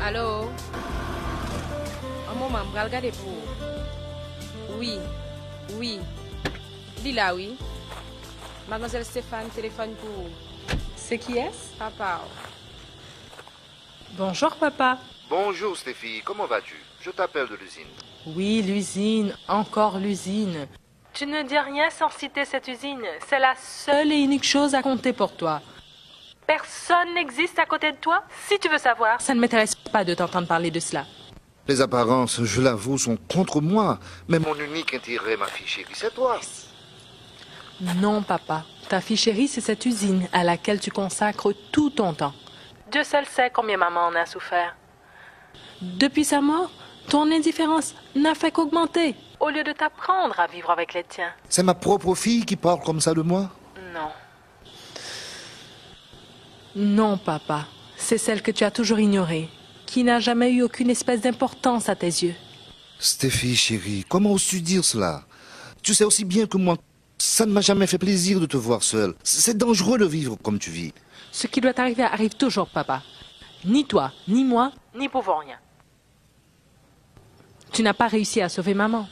Allô? Un moment, je vais regarder pour. Oui, oui. Dis là, oui. Mademoiselle Stéphane, téléphone pour. C'est qui est-ce? Papa. Bonjour, papa. Bonjour Stéphie, comment vas-tu? Je t'appelle de l'usine. Oui, l'usine, encore l'usine. Tu ne dis rien sans citer cette usine. C'est la seule et unique chose à compter pour toi. Personne n'existe à côté de toi. Si tu veux savoir, ça ne m'intéresse pas de t'entendre parler de cela. Les apparences, je l'avoue, sont contre moi. Mais mon unique intérêt, ma fille chérie, c'est toi. Non, papa. Ta fille chérie, c'est cette usine à laquelle tu consacres tout ton temps. Dieu seul sait combien maman en a souffert. Depuis sa mort, ton indifférence n'a fait qu'augmenter, au lieu de t'apprendre à vivre avec les tiens. C'est ma propre fille qui parle comme ça de moi? Non. Non, papa. C'est celle que tu as toujours ignorée, qui n'a jamais eu aucune espèce d'importance à tes yeux. Stéphie, chérie, comment oses-tu dire cela? Tu sais aussi bien que moi, ça ne m'a jamais fait plaisir de te voir seule. C'est dangereux de vivre comme tu vis. Ce qui doit arriver arrive toujours, papa. Ni toi, ni moi, n'y pouvons rien. Tu n'as pas réussi à sauver maman.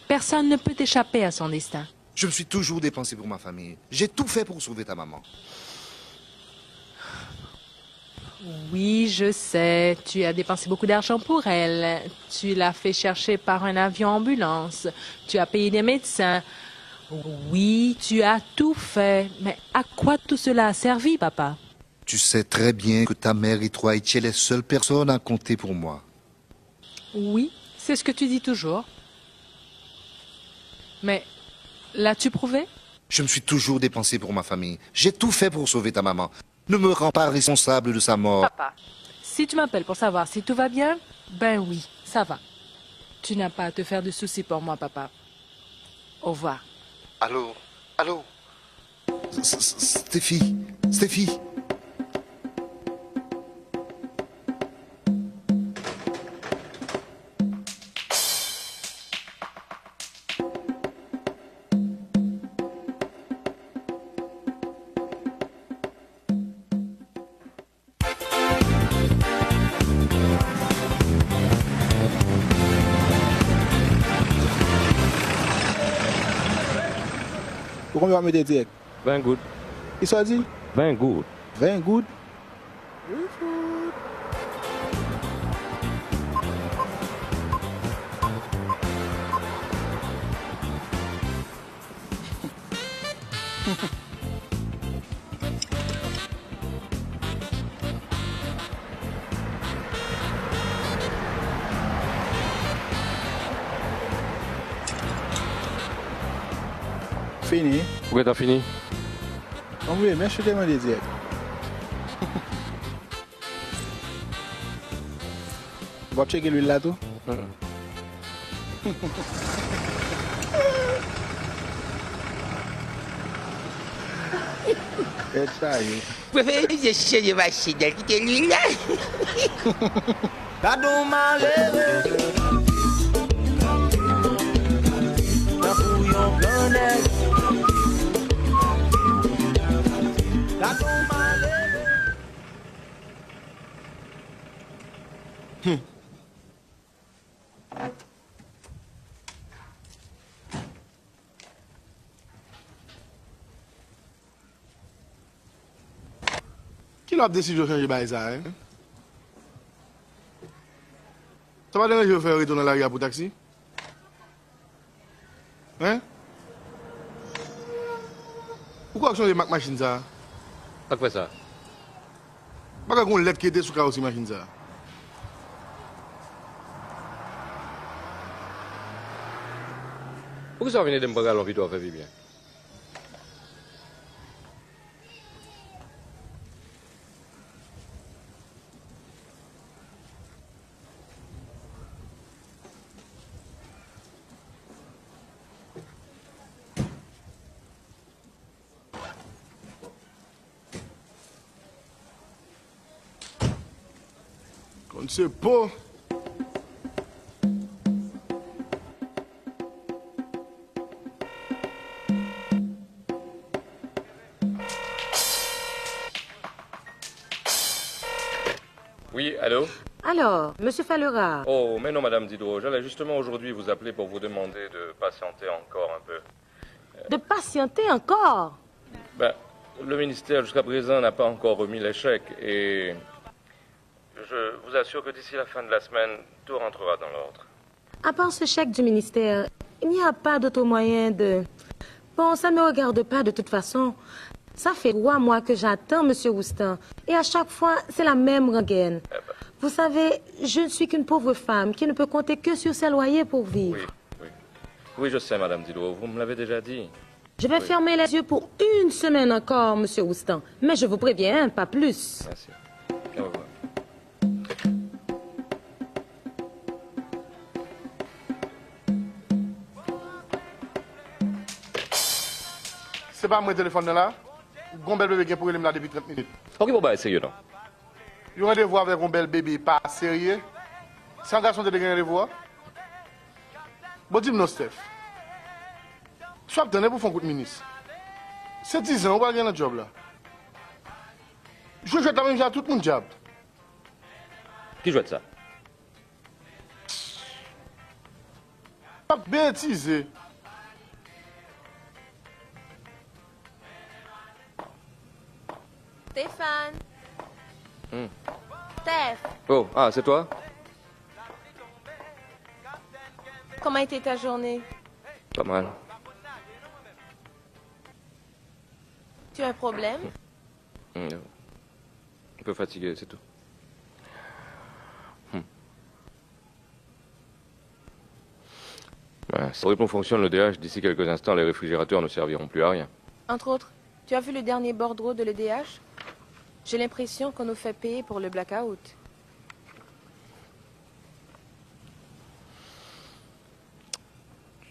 Personne ne peut échapper à son destin. Je me suis toujours dépensé pour ma famille. J'ai tout fait pour sauver ta maman. Oui, je sais. Tu as dépensé beaucoup d'argent pour elle. Tu l'as fait chercher par un avion-ambulance. Tu as payé des médecins. Oui, tu as tout fait. Mais à quoi tout cela a servi, papa? Tu sais très bien que ta mère et toi étiez les seules personnes à compter pour moi. Oui, c'est ce que tu dis toujours. Mais l'as-tu prouvé? Je me suis toujours dépensé pour ma famille. J'ai tout fait pour sauver ta maman. Ne me rends pas responsable de sa mort. Papa, si tu m'appelles pour savoir si tout va bien, ben oui, ça va. Tu n'as pas à te faire de soucis pour moi, papa. Au revoir. Allô? Allô? Stéphie? Stéphie? Combien va mettre direct? 20 good. Il soit dit? 20 good. 20 good. Fini. Pourquoi t'as fini? Oui, mais je te demande direct. Tu vas checker l'huile là tout? C'est ça, oui. Préférez je cherche des machines, quitter l'huile là. honnête. Qui l'a décidé de changer ça, hein? Ça va déranger de faire retourner la gare pour taxi? Hein? Pourquoi changer ma machine ça? Pas quoi ça? Pas qu'on lettre qui était sous carrosserie machine ça. Pourquoi ça venait de me prendre l'envie de faire bien? On ne sait pas. Oui, allô? Alors, Monsieur Fallera. Oh, mais non, Madame Diderot, j'allais justement aujourd'hui vous appeler pour vous demander de patienter encore un peu. De patienter encore? Ben, le ministère jusqu'à présent n'a pas encore remis les chèques et je vous assure que d'ici la fin de la semaine, tout rentrera dans l'ordre. À part ce chèque du ministère, il n'y a pas d'autre moyen de... Bon, ça ne me regarde pas de toute façon. Ça fait 3 mois que j'attends Monsieur Roustan. Et à chaque fois, c'est la même rengaine. Eh ben. Vous savez, je ne suis qu'une pauvre femme qui ne peut compter que sur ses loyers pour vivre. Oui, je sais, Madame Diderot, vous me l'avez déjà dit. Je vais fermer les yeux pour 1 semaine encore, Monsieur Roustan. Mais je vous préviens, pas plus. Merci. Au revoir. C'est pas mon téléphone là? Gombel bébé qui pour aller là depuis 30 minutes. Ok, bon, bah, essayez, non? Il y a un rendez-vous avec Gombel bébé, pas sérieux. C'est un garçon de gagner rendez-vous. Bon, dis-moi, Steph. Soit tu pour faire un coup de ministre. C'est 10 ans, on va gagner un job là. Je joue la même chose à tout le monde job. Qui joue de ça? Pas bêtiser. Stéphane. Hmm. Steph, Oh, ah, c'est toi? comment était ta journée? Pas mal. Tu as un problème? Un peu fatigué, c'est tout. Ouais, si le rythme fonctionne le DH, d'ici quelques instants, les réfrigérateurs ne serviront plus à rien. Entre autres, tu as vu le dernier bordereau de l'EDH? J'ai l'impression qu'on nous fait payer pour le blackout.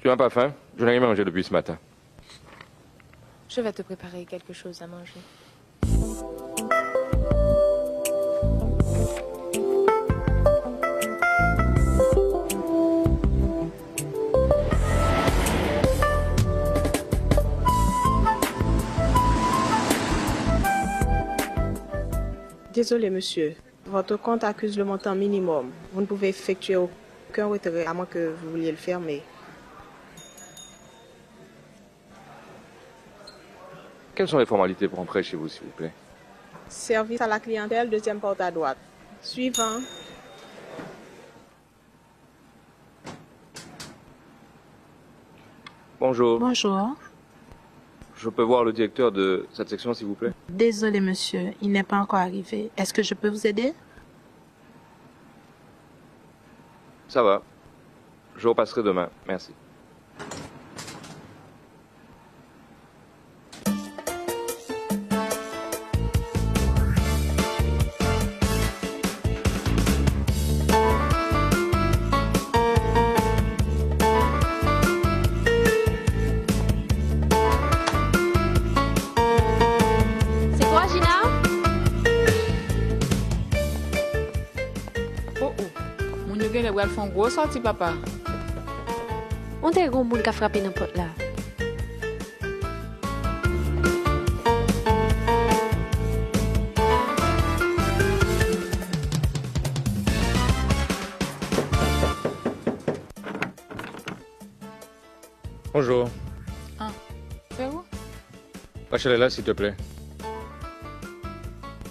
Tu n'as pas faim? Je n'ai rien mangé depuis ce matin. Je vais te préparer quelque chose à manger. Désolé, monsieur. Votre compte accuse le montant minimum. Vous ne pouvez effectuer aucun retrait à moins que vous vouliez le fermer. Quelles sont les formalités pour entrer chez vous, s'il vous plaît? Service à la clientèle, 2e porte à droite. Suivant. Bonjour. Bonjour. Je peux voir le directeur de cette section, s'il vous plaît? Désolé, monsieur, il n'est pas encore arrivé. Est-ce que je peux vous aider? Ça va. Je repasserai demain. Merci. C'est quoi, Gina? Moun yo gen le font gros sorti, papa. On te gon moun ka frappé dans porte là. Bonjour. Ah, c'est où? Rachel est là, s'il te plaît.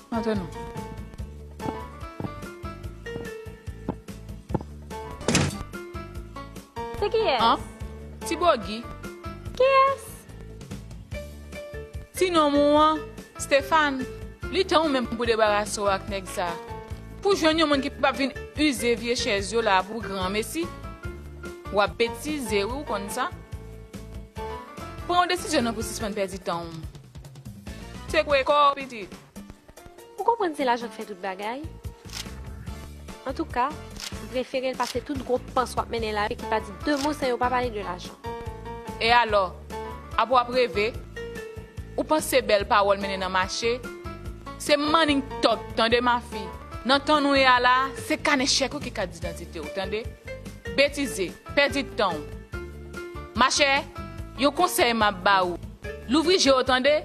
Maintenant. C'est qui est? Hein? Tibogi. Qui est? Sinon, moi, Stéphane, lui, t'as même pour débarrasser avec ça. Pour joindre un monde qui peut pas venir user vieux chez eux là pour grand messi. Ou à bêtiser ou comme ça. Pour une décision pour suspendre perdre du temps. C'est quoi, quoi, petit? Vous comprenez c'est là je fais toute bagaille? En tout cas, je préfère passer tout groupe pense soit mener là et qui pas dit deux mots sans pas parler de l'argent. Et alors, après rêver, ou pensez belle parole mener dans le marché, c'est Manning Talk, tendez ma fille. Dans ton nous là, c'est Kanechek qui a d'identité, entendez? Bêtiser, perdre du temps. Ma chère, yon conseil m'a ba ou. L'ouvrir j'ai entendez?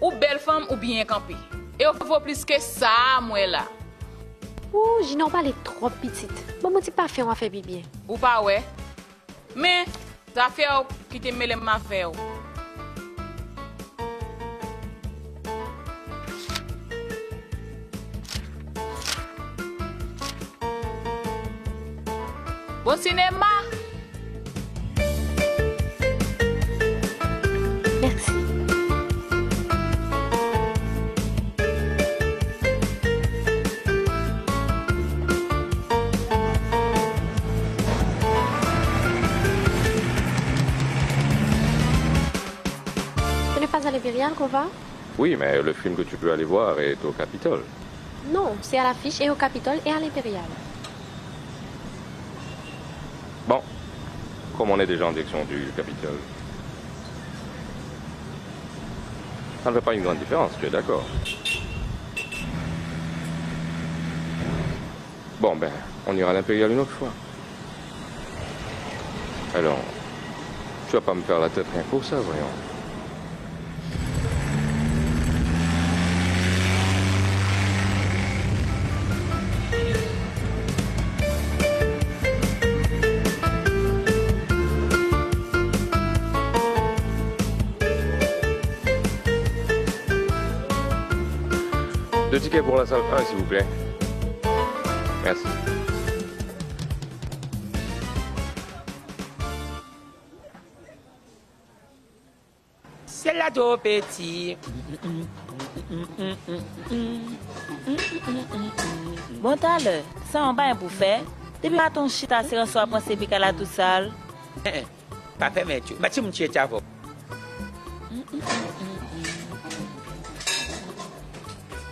Ou belle femme ou bien campé. Et il faut plus que ça, moi là. Ouh, j'y n'en parle trop petite. Bon, mon petit pas fait, on va faire bien. Ou pas, ouais. Mais, ça fait qui te mêle ma fait. Bon cinéma. Merci. Ce n'est pas à l'Impérial qu'on va? Oui, mais le film que tu peux aller voir est au Capitole. Non, c'est à l'affiche et au Capitole et à l'Impérial. Bon, comme on est déjà en direction du Capitole, ça ne fait pas une grande différence, tu es d'accord? Bon, ben, on ira à l'Impérial une autre fois. Alors, tu vas pas me faire la tête rien pour ça, voyons. Deux tickets pour la salle 1, s'il vous plaît. Merci. C'est là tout petit. Bon talent, ça on va pour faire. Depuis que ton chita se reçoit pour se piquer la tout sale. Pas permettre. Mais tu me tiens à vous.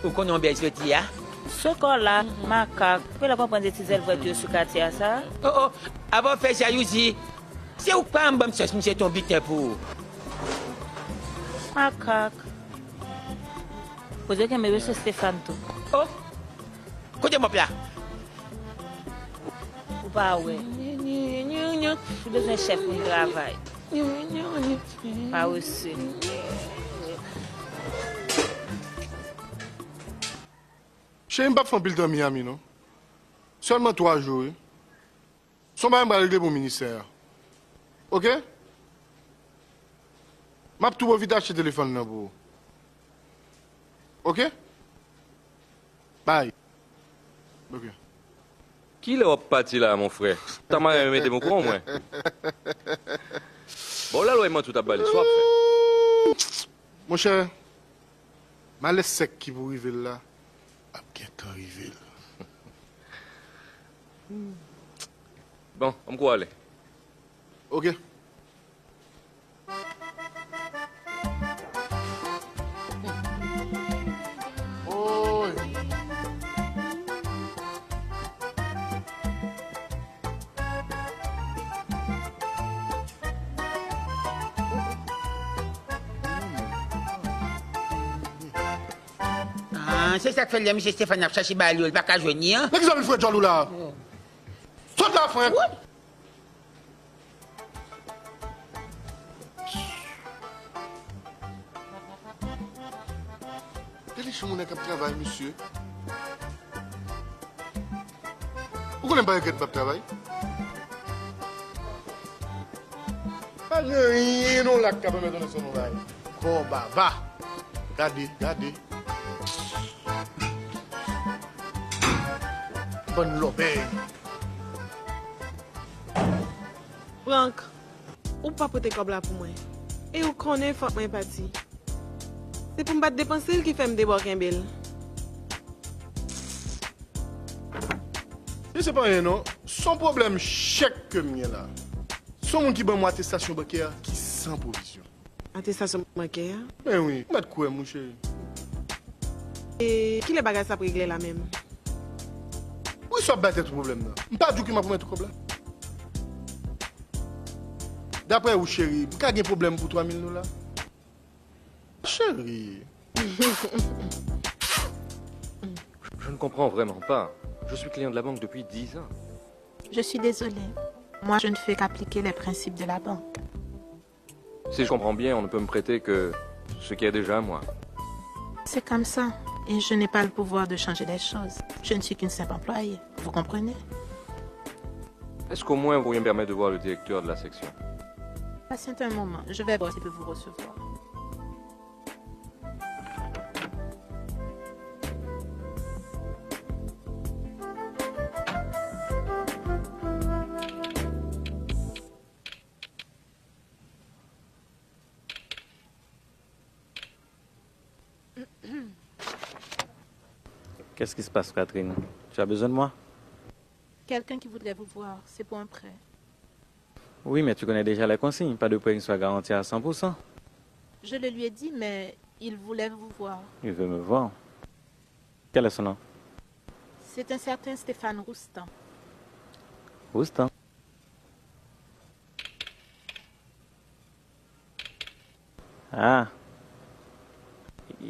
Ou qu'on a bien dit, hein? Ce corps-là, macaque, tu peux la prendre des petites voitures sur le quartier à ça? Oh, oh, avant de faire ça, Yuzi, c'est où pas un bon sauce, monsieur ton bitin pour. Macaque. Vous avez qu'un bébé sur Stéphane tout. Oh, côté-moi là. Ou pas, ouais. J'ai besoin de chef pour le travail. Pas aussi. Je n'ai pas fait un bilan à Miami, non? Seulement 3 jours. Son bain va régler mon ministère. Ok? Je vais tout vite acheter le téléphone là pour. Ok? Bye. Ok. Qui l'a parti là, mon frère? T'as mal mis mon courant, moi. Bon, là, l'ouïe, tout à balé. Soit fait. Mon cher, je laisse sec qui vous arrive là. Arrivé. Bon, on peut aller. Ok. Oh. C'est ça que fait le monsieur Stéphane a cherché Balou, il va pas joindre. Mais qu'est-ce que vous avez fait, John là? Saute là, frère! Quel est mon qui travaille, monsieur? Vous connaissez pas que je travaille? Pas rien, non, là, qui a permis de donner son nom. Oh, bah, va. Regardez. Bonne l'obéi. Franck, ou pas pote comme là pour moi. Et ou connaît faut moi parti. C'est pour me battre dépenser qui fait me débarquer un bel. Je sais pas rien, non. Son problème, chèque que m'y là. Son monde qui bat moi attestation bancaire qui sans provision. Attestation bancaire? Ben oui, mettre quoi, mon chéri? Et qui les bagages ça pour régler la même? Oui, soit battre tout problème là. Pas du tout qui m'a promis tout problème. D'après vous, chéri, vous avez un problème pour 3 000 $? Chéri. Je ne comprends vraiment pas. Je suis client de la banque depuis 10 ans. Je suis désolée. Moi, je ne fais qu'appliquer les principes de la banque. Si je comprends bien, on ne peut me prêter que ce qui est déjà à moi. C'est comme ça. Et je n'ai pas le pouvoir de changer les choses. Je ne suis qu'une simple employée. Vous comprenez? Est-ce qu'au moins vous pourriez me permettre de voir le directeur de la section? Patientez un moment. Je vais voir s'il peut vous recevoir. Qu'est-ce qui se passe, Catherine? Tu as besoin de moi? Quelqu'un qui voudrait vous voir. C'est pour un prêt. Oui, mais tu connais déjà les consignes. Pas de prêt qui soit garanti à 100%. Je le lui ai dit, mais il voulait vous voir. Il veut me voir. Quel est son nom? C'est un certain Stéphane Roustan. Roustan? Ah.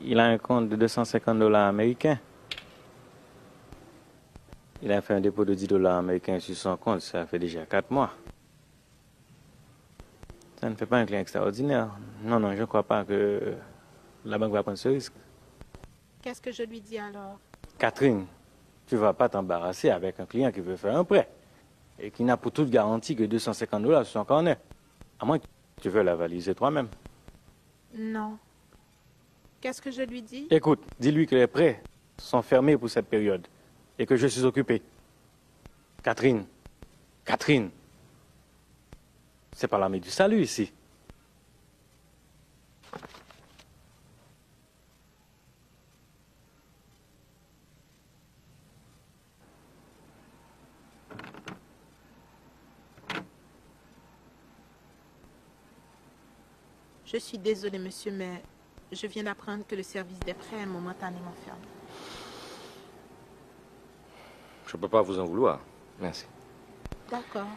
Il a un compte de 250 $ américains. Il a fait un dépôt de 10 $ américains sur son compte, ça fait déjà 4 mois. Ça ne fait pas un client extraordinaire. Non, je ne crois pas que la banque va prendre ce risque. Qu'est-ce que je lui dis alors? Catherine, tu ne vas pas t'embarrasser avec un client qui veut faire un prêt et qui n'a pour toute garantie que 250 $ sur son carnet. À moins que tu veuilles l'avaliser toi-même. Non. Qu'est-ce que je lui dis? Écoute, dis-lui que les prêts sont fermés pour cette période et que je suis occupé. Catherine, c'est pas l'ami du salut ici. Je suis désolée, monsieur, mais je viens d'apprendre que le service des prêts est momentanément fermé. Je ne peux pas vous en vouloir. Merci. D'accord.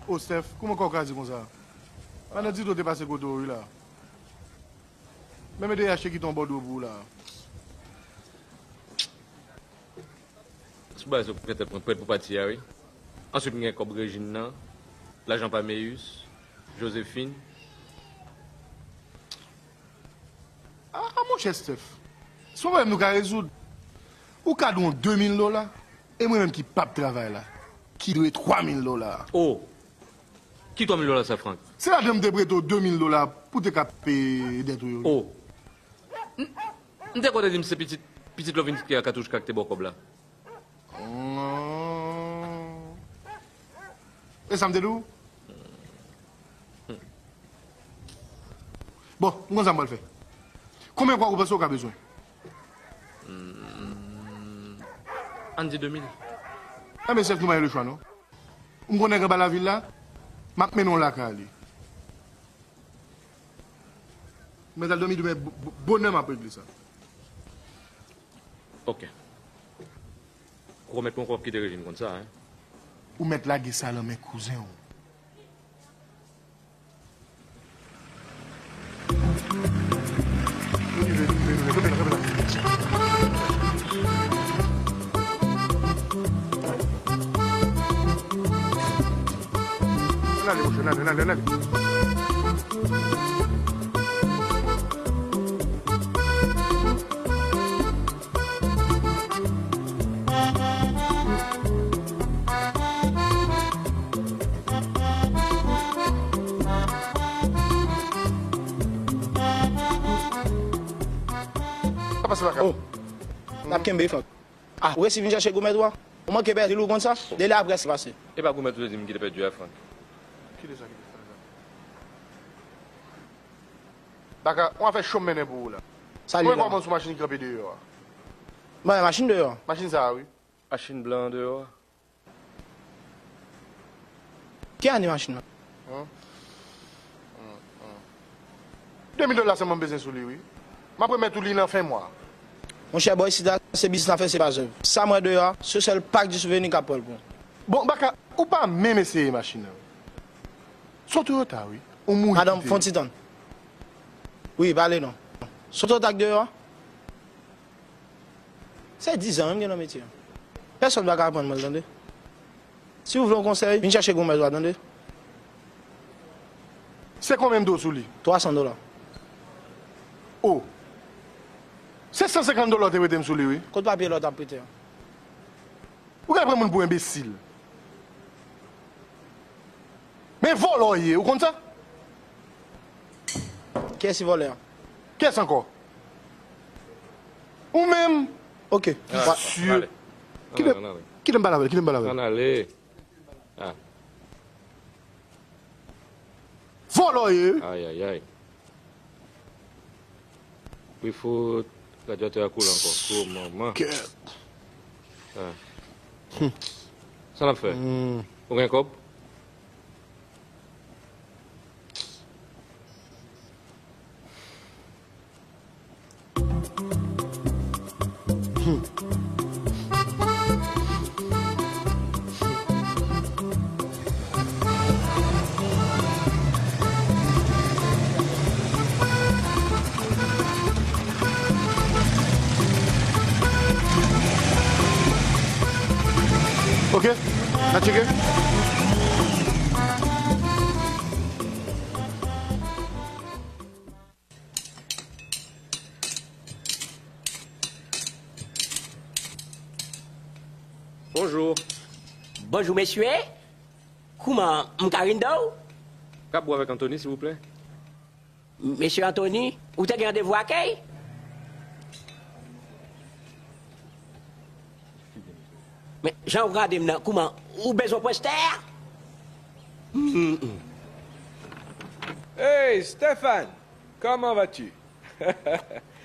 Oh, Steph, comment on dit comme ça? On a dit que tu passé côté là. Même des achats qui tombent au bout là. C'est pas peut-être prêt pour partir, oui. Ensuite, il y a comme Régine, l'agent Paméus, Joséphine. Ah, mon cher Steph, c'est pas même nous qu'à résoudre. Ou ka don $2000, et moi-même qui pas de travail là, qui doit $3000. Oh, qui $3000 ça, Franck? C'est la dame de breto $2000 pour te payer des trucs. Oh. M'te quoi dire c'est petite lovine qui a cartouche kak te bokob là? Et ça me dit d'où? Bon, on va le faire. Combien de fois vous pensez qu'on a besoin? On dit 2000. Ah, mais c'est que nous avons le choix, non? On connaît que la ville là, je mets la cali. Mais elle donne de bonheur à l'église ça. Ok. Vous remettez mon corps qui est de régime comme ça, hein? Ou mettre la guissa dans mes cousins. Allez. Oh, n'a qu'un béfant. Ah, ouais, si vous cherchez Gourmet droit, au moins que vous avez comme ça, dès là après c'est passé. Et pas Gourmet, tu veux dire qu'il est perdu à Franck? Qui est ça? D'accord, on va faire chemin pour vous là. Salut. On va prendre sur machine qui est dehors. Ouais, machine dehors. Machine ça, oui. Machine blanc dehors. Qui a une machine là? $2000 c'est mon besoin sur lui, oui. Je vais mettre tout l'île en fin mois. Mon cher boy, si c'est business à faire, c'est pas œuvre. Ça, moi dehors, ce seul pack du souvenir qu'à Paul. Bon, Baka, ou pas même essayer machine? Surtout au retard, oui. Madame Fontitan. Oui, parlez non. Surtout au tac dehors. C'est 10 ans, même dans le métier. Personne ne va apprendre, moi, attendez. Si vous voulez un conseil, venez chercher Gourmet, attendez. C'est combien d'eau sous lui? $300. Oh. C'est $150 que tu as sur lui, oui. Côte papier, l'autre a prêté. Vous avez pris mon pour imbécile. Mais voleur, vous comprenez ça? Qui est-ce voleur? Qui est-ce encore? Ou même? Ok. Monsieur. Qui l'aime pas la Qui l'aime pas la On allez. Ah. Voleur. Aïe. Il faut radiateur à coule encore. Oh, maman. Ah. Ça l'a fait. Vous avez un cob? Ok? T'as checké? Bonjour. Bonjour, messieurs. Comment, M'Karindo? Cap boire avec Anthony, s'il vous plaît. Monsieur Anthony, où t'as rendez-vous à qui? Mais Jean, regardez maintenant, comment? Où besoin de poster? Hey, Stéphane, comment vas-tu?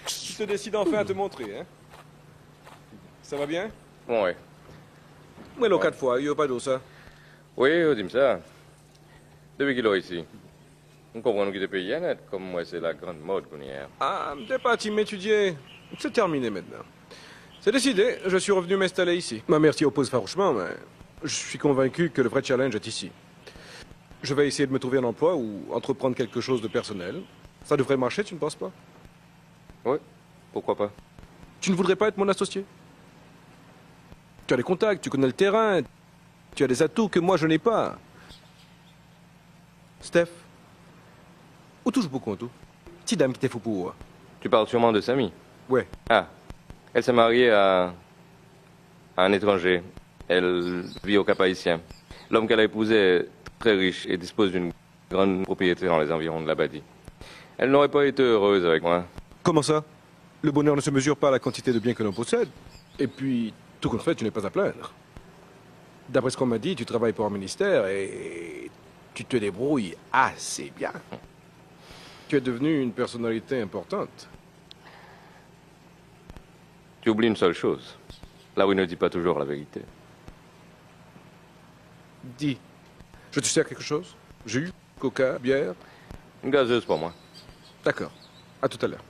Tu te décides enfin à te montrer, hein? Ça va bien? Oui. Mais l'eau 4 fois, il n'y a pas d'eau, ça. Oui, dis-moi ça. Depuis qu'il est ici, on comprend qu'il est payé net, comme moi, c'est la grande mode qu'on y a. Ah, t'es parti m'étudier. C'est terminé maintenant. C'est décidé, je suis revenu m'installer ici. Ma mère s'y oppose farouchement, mais je suis convaincu que le vrai challenge est ici. Je vais essayer de me trouver un emploi ou entreprendre quelque chose de personnel. Ça devrait marcher, tu ne penses pas? Oui, pourquoi pas? Tu ne voudrais pas être mon associé? Tu as les contacts, tu connais le terrain, tu as des atouts que moi je n'ai pas. Steph, où touche beaucoup en tout? Petite dame qui t'est fou pour. Tu parles sûrement de Samy? Ouais. Ah, elle s'est mariée à un étranger. Elle vit au Cap-Haïtien. L'homme qu'elle a épousé est très riche et dispose d'une grande propriété dans les environs de l'Abadie. Elle n'aurait pas été heureuse avec moi. Comment ça? Le bonheur ne se mesure pas à la quantité de biens que l'on possède. Et puis, tout compte fait, tu n'es pas à plaindre. D'après ce qu'on m'a dit, tu travailles pour un ministère et tu te débrouilles assez bien. Tu es devenu une personnalité importante. Tu oublies une seule chose. Là où il ne dit pas toujours la vérité. Dis, je te sers quelque chose? Jus, coca, bière? Une gazeuse pour moi. D'accord. À tout à l'heure.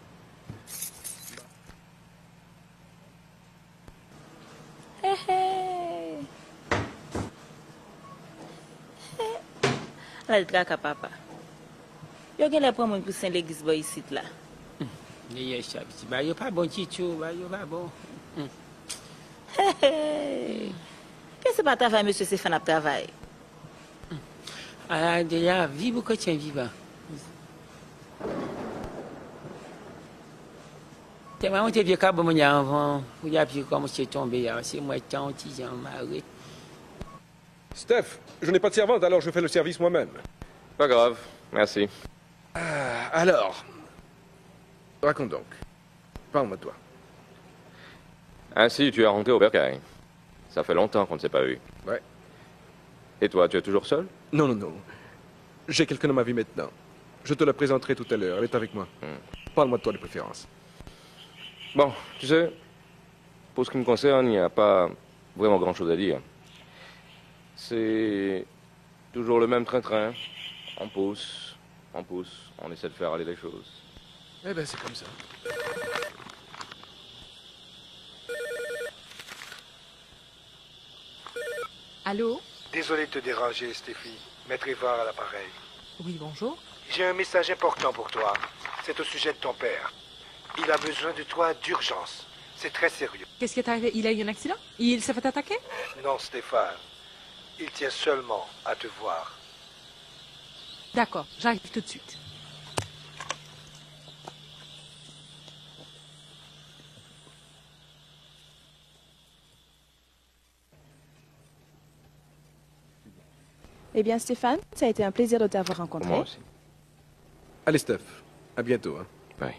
Hé hé. La le traka papa. Yo gen le prendre pour Saint-L'église boy ici là. Ye chabiti, ba yo pas bon chicho, ba yo pas bon. Hé hé. Qu'est-ce que pas travail monsieur Stéphane a travail? Ah déjà vive que tien vivant. T'es vraiment t'es vieux cabo mon avant, ou y a puis comme c'est tombé, c'est moi tant petit Jean Marie. Steph, je n'ai pas de servante, alors je fais le service moi-même. Pas grave, merci. Alors, raconte donc. Parle-moi de toi. Ainsi, tu es rentré au bercail. Ça fait longtemps qu'on ne s'est pas vu. Ouais. Et toi, tu es toujours seul? Non, non, non. J'ai quelqu'un dans ma vie maintenant. Je te la présenterai tout à l'heure. Elle est avec moi. Parle-moi de toi de préférence. Bon, tu sais, pour ce qui me concerne, il n'y a pas vraiment grand-chose à dire. C'est toujours le même train-train. On pousse, on essaie de faire aller les choses. Eh ben, c'est comme ça. Allô? Désolé de te déranger, Stéphie. Maître Évar à l'appareil. Oui, bonjour. J'ai un message important pour toi. C'est au sujet de ton père. Il a besoin de toi d'urgence. C'est très sérieux. Qu'est-ce qui est arrivé? Il a eu un accident? Il s'est fait attaquer? Non, Stéphane. Il tient seulement à te voir. D'accord, j'arrive tout de suite. Eh bien, Stéphane, ça a été un plaisir de t'avoir rencontré. Moi aussi. Allez, Steph. À bientôt. Hein. Bye.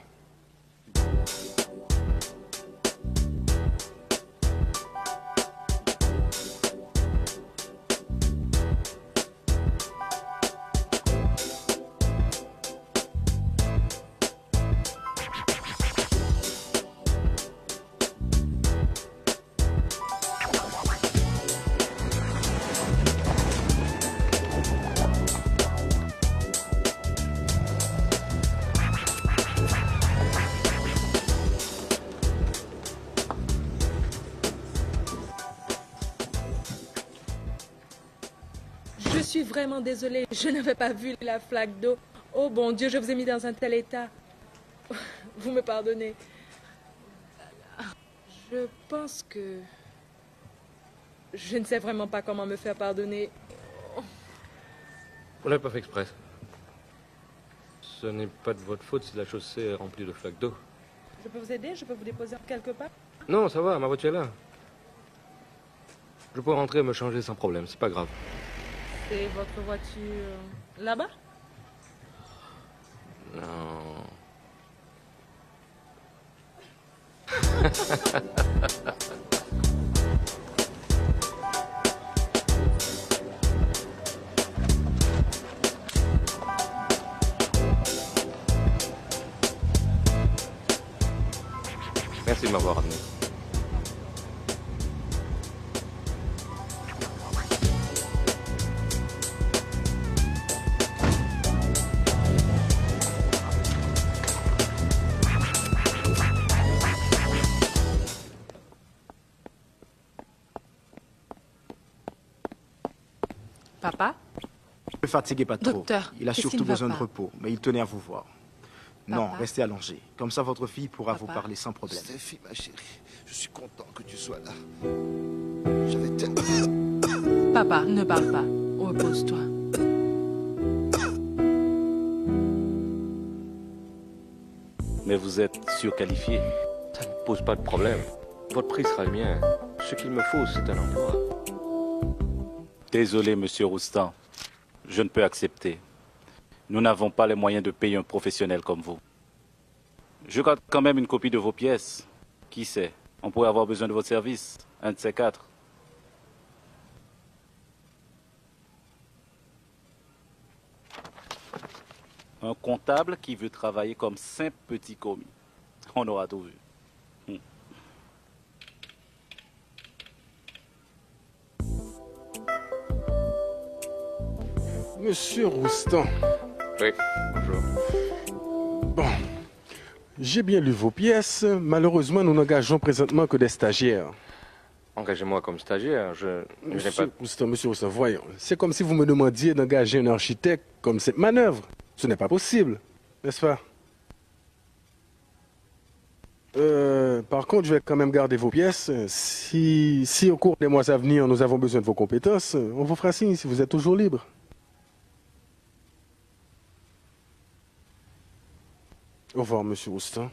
Je suis vraiment désolée, je n'avais pas vu la flaque d'eau. Oh bon Dieu, je vous ai mis dans un tel état. Vous me pardonnez. Je pense que... Je ne sais vraiment pas comment me faire pardonner. Vous l'avez pas fait exprès. Ce n'est pas de votre faute si la chaussée est remplie de flaques d'eau. Je peux vous aider? Je peux vous déposer quelque part? Non, ça va, ma voiture est là. Je peux rentrer et me changer sans problème, c'est pas grave. C'est votre voiture là-bas? Non. Merci de m'avoir amené. Papa? Ne fatiguez pas trop. Docteur, il a qu'est-ce qui surtout ne va besoin de pas? repos, mais il tenait à vous voir. Non, Papa? restez allongé. Comme ça, votre fille pourra Papa? vous parler sans problème. Stéphie, ma chérie, je suis content que tu sois là. J'avais tellement... Papa, ne parle pas. Repose-toi. Mais vous êtes surqualifié. Ça ne pose pas de problème. Votre prix sera le mien. Ce qu'il me faut, c'est un emploi. Désolé, monsieur Roustan. Je ne peux accepter. Nous n'avons pas les moyens de payer un professionnel comme vous. Je garde quand même une copie de vos pièces. Qui sait, on pourrait avoir besoin de votre service. Un de ces quatre. Un comptable qui veut travailler comme simple petit commis. On aura tout vu. Monsieur Roustan. Oui, bonjour. Bon, j'ai bien lu vos pièces. Malheureusement, nous n'engageons présentement que des stagiaires. Engagez-moi comme stagiaire, je n'ai pas... Monsieur Roustan, voyons. C'est comme si vous me demandiez d'engager un architecte comme cette manœuvre. Ce n'est pas possible, n'est-ce pas? Par contre, je vais quand même garder vos pièces. Si au cours des mois à venir, nous avons besoin de vos compétences, on vous fera signe si vous êtes toujours libre. Au revoir, monsieur Roustan.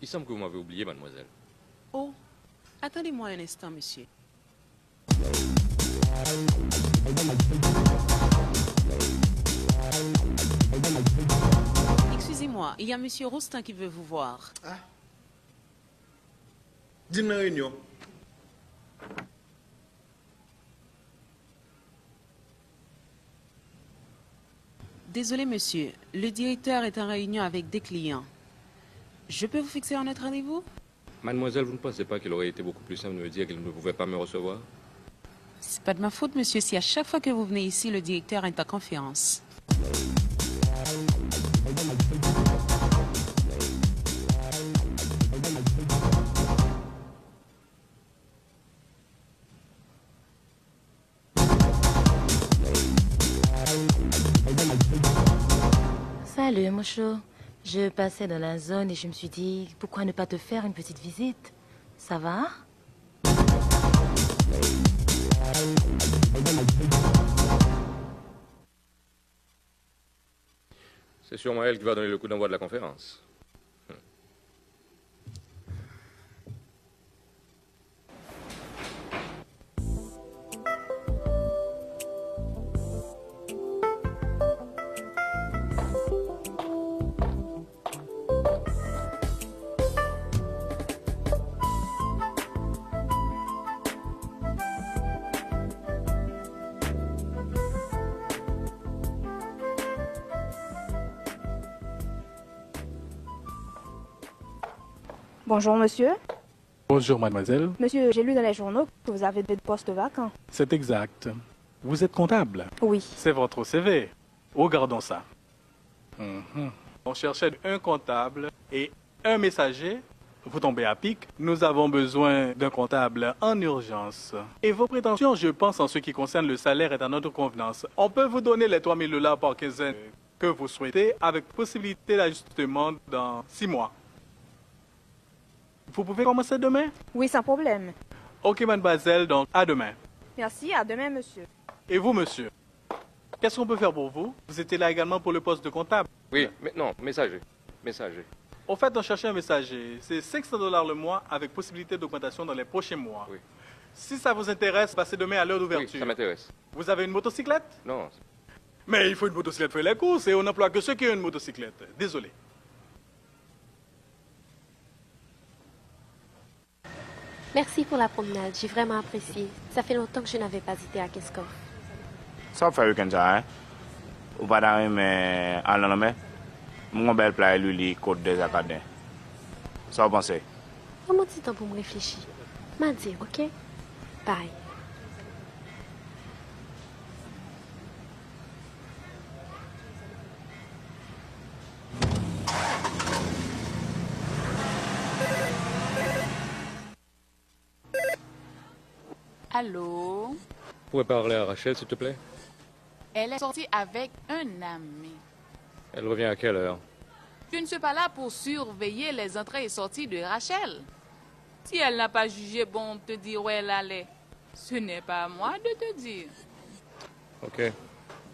Il semble que vous m'avez oublié, mademoiselle. Oh, attendez-moi un instant, monsieur. Excusez-moi, il y a monsieur Roustan qui veut vous voir. Ah. Dis-nous une réunion. Désolé, monsieur. Le directeur est en réunion avec des clients. Je peux vous fixer un autre rendez-vous? Mademoiselle, vous ne pensez pas qu'il aurait été beaucoup plus simple de me dire qu'il ne pouvait pas me recevoir? C'est pas de ma faute, monsieur, si à chaque fois que vous venez ici, le directeur est en conférence. Salut, mon chou. Je passais dans la zone et je me suis dit, pourquoi ne pas te faire une petite visite? Ça va? C'est sûrement elle qui va donner le coup d'envoi de la conférence. Bonjour, monsieur. Bonjour, mademoiselle. Monsieur, j'ai lu dans les journaux que vous avez des postes vacants. C'est exact. Vous êtes comptable? Oui. C'est votre CV. Regardons ça. On cherchait un comptable et un messager. Vous tombez à pic. Nous avons besoin d'un comptable en urgence. Et vos prétentions, je pense, en ce qui concerne le salaire, est à notre convenance. On peut vous donner les 3 000 $ par quinzaine que vous souhaitez, avec possibilité d'ajustement dans 6 mois. Vous pouvez commencer demain? Oui, sans problème. Ok, mademoiselle, donc à demain. Merci, à demain, monsieur. Et vous, monsieur? Qu'est-ce qu'on peut faire pour vous? Vous étiez là également pour le poste de comptable? Oui, mais non, messager. Messager. Au fait, on cherchait un messager. C'est 500 $ le mois avec possibilité d'augmentation dans les prochains mois. Oui. Si ça vous intéresse, passez demain à l'heure d'ouverture. Oui, ça m'intéresse. Vous avez une motocyclette? Non. Mais il faut une motocyclette pour les courses et on n'emploie que ceux qui ont une motocyclette. Désolé. Merci pour la promenade, j'ai vraiment apprécié. Ça fait longtemps que je n'avais pas été à Keskov. Ça fait week-end ça, hein? Ou pas d'arriver, mais à l'année, mon bel plat est lui, côte des Acadiens. Ça vous pensez? Prends mon petit temps pour me réfléchir. M'a dit, ok? Bye. Allô? Vous pouvez parler à Rachel, s'il te plaît? Elle est sortie avec un ami. Elle revient à quelle heure? Je ne suis pas là pour surveiller les entrées et sorties de Rachel. Si elle n'a pas jugé bon de te dire où elle allait, ce n'est pas à moi de te dire. Ok,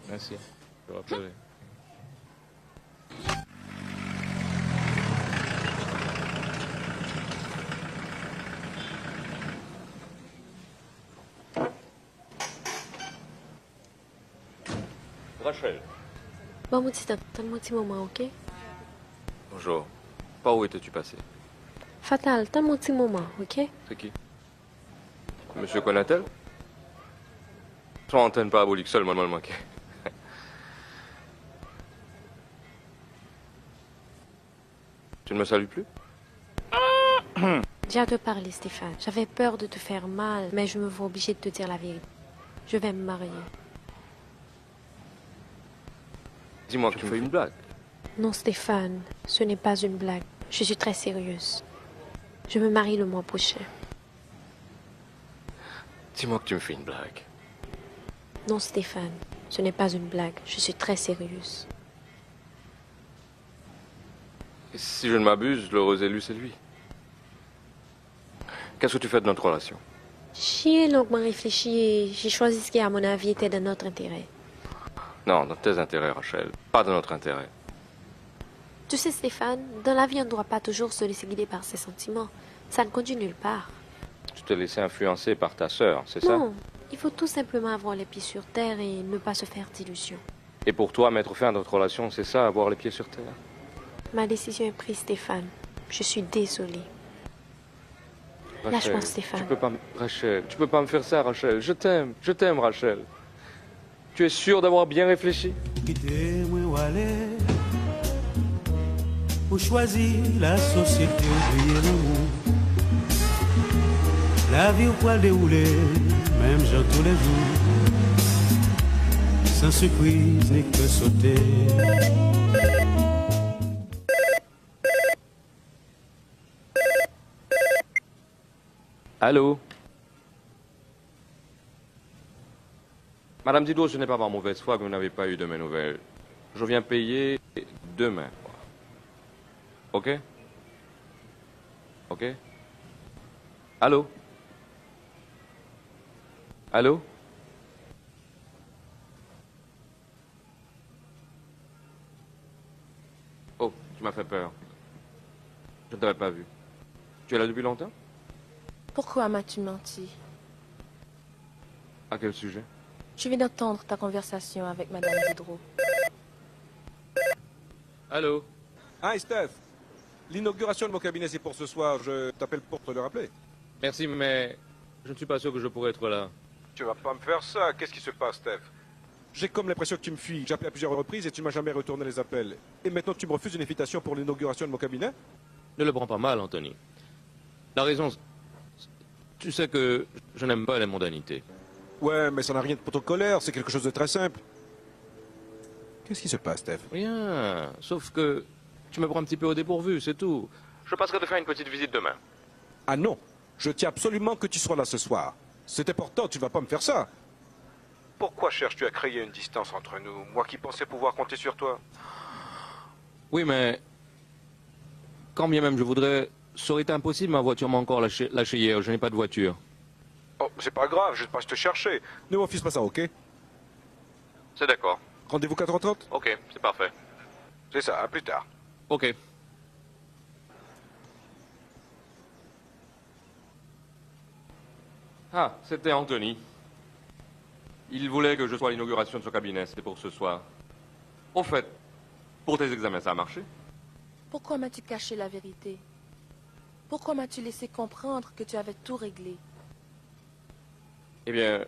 merci. Je rappellerai. Rachel. Bon, mon petit temps, donne-moi un petit moment, ok? Bonjour. Par où étais-tu passé? Fatal, donne-moi un petit moment, ok? C'est qui? Monsieur Conatel? Son antenne parabolique seulement me manquait. Tu ne me salues plus? J'ai à te parler, Stéphane. J'avais peur de te faire mal, mais je me vois obligée de te dire la vérité. Je vais me marier. Dis-moi que tu me fais une blague. Non, Stéphane, ce n'est pas une blague. Je suis très sérieuse. Je me marie le mois prochain. Dis-moi que tu me fais une blague. Non, Stéphane, ce n'est pas une blague. Je suis très sérieuse. Et si je ne m'abuse, l'heureux élu, c'est lui. Qu'est-ce que tu fais de notre relation? J'y ai longuement réfléchi et j'ai choisi ce qui, à mon avis, était de notre intérêt. Non, dans tes intérêts, Rachel. Pas de notre intérêt. Tu sais, Stéphane, dans la vie, on ne doit pas toujours se laisser guider par ses sentiments. Ça ne conduit nulle part. Tu t'es laissé influencer par ta sœur, c'est ça? Non, il faut tout simplement avoir les pieds sur terre et ne pas se faire d'illusions. Et pour toi, mettre fin à notre relation, c'est ça, avoir les pieds sur terre? Ma décision est prise, Stéphane. Je suis désolée. Rachel, Lâche-moi, Stéphane. Tu peux pas me faire ça, Rachel. Je t'aime, Rachel. Tu es sûre d'avoir bien réfléchi? Ou choisir la société, oublier l'amour. La vie au poil déroulé, même genre tous les jours. Sans surprise ni que sauter. Allô? Madame Didot, ce n'est pas par mauvaise foi que vous n'avez pas eu de mes nouvelles. Je viens payer demain. Ok? Ok? Allô? Allô? Oh, tu m'as fait peur. Je ne t'avais pas vu. Tu es là depuis longtemps? Pourquoi m'as-tu menti? À quel sujet? Je viens d'entendre ta conversation avec Madame Diderot. Allô? Hi, Steph. L'inauguration de mon cabinet, c'est pour ce soir. Je t'appelle pour te le rappeler. Merci, mais je ne suis pas sûr que je pourrais être là. Tu vas pas me faire ça. Qu'est-ce qui se passe, Steph? J'ai comme l'impression que tu me fuis. J'ai appelé à plusieurs reprises et tu m'as jamais retourné les appels. Et maintenant, tu me refuses une invitation pour l'inauguration de mon cabinet? Ne le prends pas mal, Anthony. La raison, tu sais que je n'aime pas les mondanités. Ouais, mais ça n'a rien de protocolaire. C'est quelque chose de très simple. Qu'est-ce qui se passe, Steph? Rien. Sauf que tu me prends un petit peu au dépourvu, c'est tout. Je passerai te faire une petite visite demain. Ah non. Je tiens absolument que tu sois là ce soir. C'est important, tu vas pas me faire ça. Pourquoi cherches-tu à créer une distance entre nous, moi qui pensais pouvoir compter sur toi? Oui, mais quand bien même je voudrais, ça aurait été impossible, ma voiture m'a encore lâché hier, je n'ai pas de voiture. Oh, c'est pas grave, je passe te chercher. Ne m'offuse pas ça, ok? C'est d'accord. Rendez-vous 4h30? Ok, c'est parfait. C'est ça, à plus tard. Ok. Ah, c'était Anthony. Il voulait que je sois à l'inauguration de son cabinet, c'était pour ce soir. Au fait, pour tes examens, ça a marché? Pourquoi m'as-tu caché la vérité? Pourquoi m'as-tu laissé comprendre que tu avais tout réglé? Eh bien,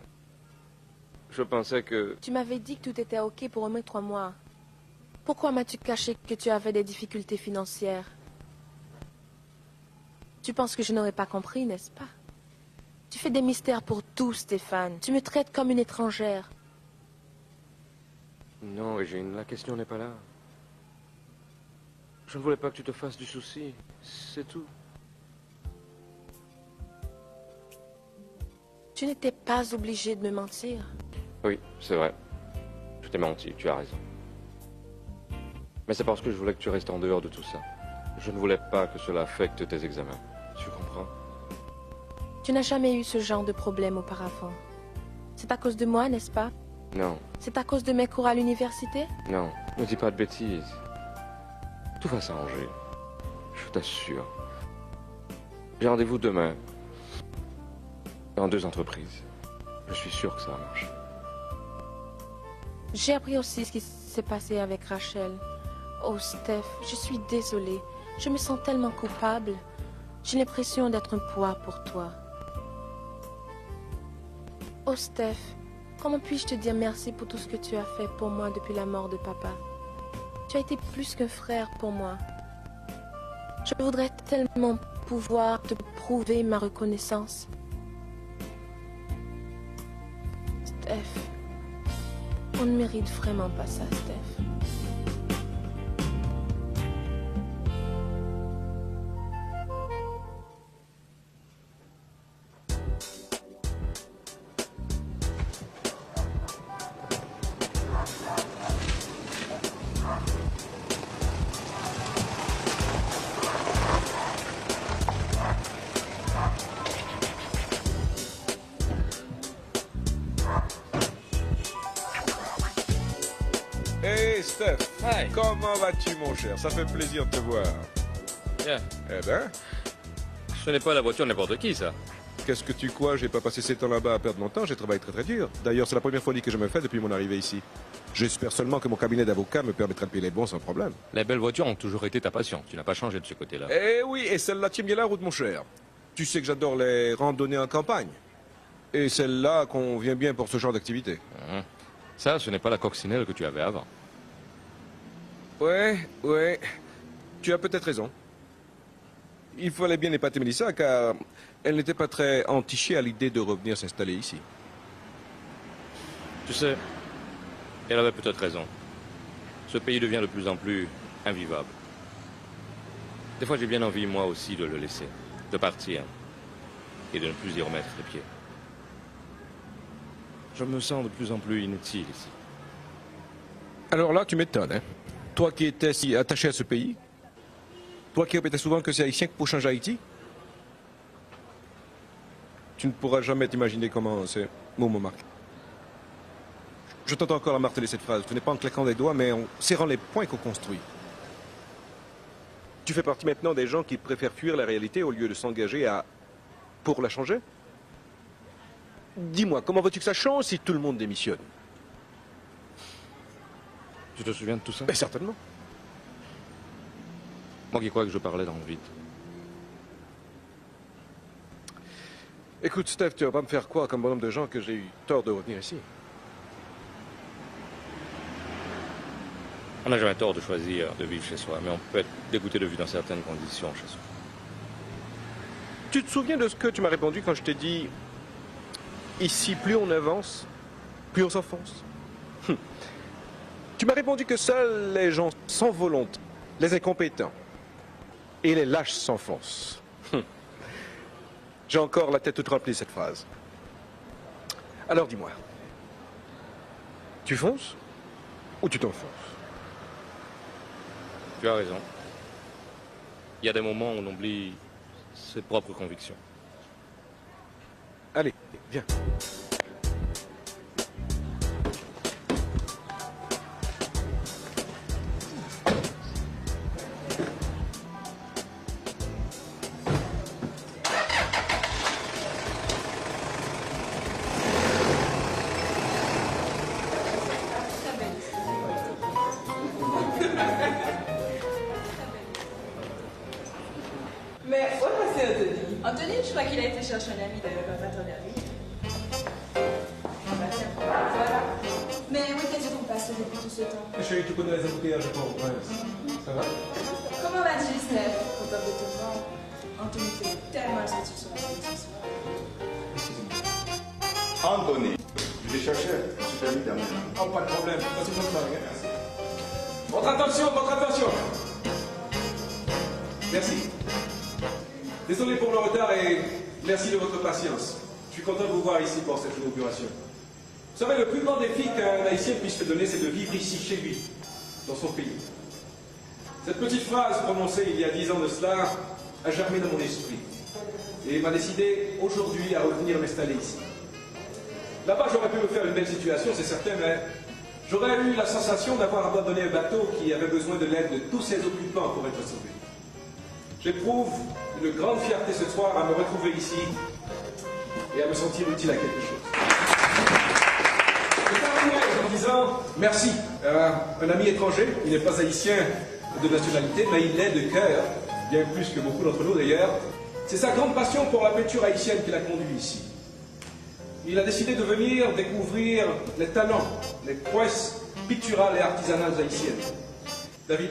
je pensais que... Tu m'avais dit que tout était OK pour au moins 3 mois. Pourquoi m'as-tu caché que tu avais des difficultés financières? Tu penses que je n'aurais pas compris, n'est-ce pas? Tu fais des mystères pour tout, Stéphane. Tu me traites comme une étrangère. Non, Eugène, la question n'est pas là. Je ne voulais pas que tu te fasses du souci. C'est tout. Tu Tu n'étais pas obligé de me mentir. Oui, c'est vrai. Je t'ai menti, tu as raison. Mais c'est parce que je voulais que tu restes en dehors de tout ça. Je ne voulais pas que cela affecte tes examens. Tu comprends? Tu n'as jamais eu ce genre de problème auparavant. C'est à cause de moi, n'est-ce pas? Non, C'est à cause de mes cours à l'université? non, ne dis pas de bêtises. Tout va s'arranger. Je t'assure. J'ai rendez-vous demain. Dans 2 entreprises. Je suis sûr que ça va marcher. J'ai appris aussi ce qui s'est passé avec Rachel. Oh, Steph, je suis désolée. Je me sens tellement coupable. J'ai l'impression d'être un poids pour toi. Oh, Steph, comment puis-je te dire merci pour tout ce que tu as fait pour moi depuis la mort de papa? Tu as été plus qu'un frère pour moi. Je voudrais tellement pouvoir te prouver ma reconnaissance. Steph, on ne mérite vraiment pas ça, Steph. Hey Steph, comment vas-tu mon cher? Ça fait plaisir de te voir. Bien. Eh ben? Ce n'est pas la voiture de n'importe qui, ça. Qu'est-ce que tu crois? J'ai pas passé 7 ans là-bas à perdre mon temps, j'ai travaillé très très dur. D'ailleurs, c'est la première folie que je me fais depuis mon arrivée ici. J'espère seulement que mon cabinet d'avocat me permettra de payer les bons sans problème. Les belles voitures ont toujours été ta passion. Tu n'as pas changé de ce côté-là. Eh oui, et celle-là tient bien la route mon cher. Tu sais que j'adore les randonnées en campagne. Et celle-là convient bien pour ce genre d'activité. Ça, ce n'est pas la coccinelle que tu avais avant. Ouais. Tu as peut-être raison. Il fallait bien épater Mélissa, car elle n'était pas très entichée à l'idée de revenir s'installer ici. Tu sais, elle avait peut-être raison. Ce pays devient de plus en plus invivable. Des fois, j'ai bien envie, moi aussi, de le laisser, de partir, et de ne plus y remettre les pieds. Je me sens de plus en plus inutile ici. Alors là, tu m'étonnes, hein? Toi qui étais si attaché à ce pays, toi qui répétais souvent que c'est haïtien pour changer Haïti, tu ne pourras jamais t'imaginer comment c'est Momo Marc. Je t'entends encore la marteler cette phrase. Ce n'est pas en claquant des doigts, mais en serrant les poings qu'on construit. Tu fais partie maintenant des gens qui préfèrent fuir la réalité au lieu de s'engager pour la changer? Dis-moi, comment veux-tu que ça change si tout le monde démissionne? Tu te souviens de tout ça? Mais certainement. Moi qui crois que je parlais dans le vide. Écoute, Steph, tu vas pas me faire croire comme bonhomme de gens que j'ai eu tort de revenir ici. On n'a jamais tort de choisir de vivre chez soi, mais on peut être dégoûté de vivre dans certaines conditions chez soi. Tu te souviens de ce que tu m'as répondu quand je t'ai dit « Ici, plus on avance, plus on s'enfonce ». Tu m'as répondu que seuls les gens sans volonté, les incompétents et les lâches s'enfoncent. J'ai encore la tête toute remplie de cette phrase. Alors dis-moi, tu fonces ou tu t'enfonces? Tu as raison. Il y a des moments où on oublie ses propres convictions. Allez, viens. Mais où est passé Anthony? Anthony, je crois qu'il a été chercher un ami de papa ton ami. Voilà. Mais où étais-tu donc passé depuis tout ce temps? Chérie, tu connais les embouteillages de Port-au-Prince. Ça va? Comment vas-tu, Steph? Content de te voir. Anthony fait tellement sortir sur la route ce soir. Anthony, je l'ai cherché. Je suis permis d'amener. Oh, pas de problème. Voici votre mari. Votre attention, votre attention. Merci. Désolé pour le retard et merci de votre patience. Je suis content de vous voir ici pour cette inauguration. Vous savez, le plus grand défi qu'un Haïtien puisse se donner, c'est de vivre ici, chez lui, dans son pays. Cette petite phrase prononcée il y a 10 ans de cela a germé dans mon esprit et m'a décidé aujourd'hui à revenir m'installer ici. Là-bas, j'aurais pu me faire une belle situation, c'est certain, mais j'aurais eu la sensation d'avoir abandonné un bateau qui avait besoin de l'aide de tous ses occupants pour être sauvé. J'éprouve une grande fierté ce soir à me retrouver ici et à me sentir utile à quelque chose. Je terminerai en disant merci à un ami étranger, il n'est pas haïtien de nationalité, mais il l'est de cœur, bien plus que beaucoup d'entre nous d'ailleurs. C'est sa grande passion pour la peinture haïtienne qui l'a conduit ici. Il a décidé de venir découvrir les talents, les prouesses picturales et artisanales haïtiennes. David.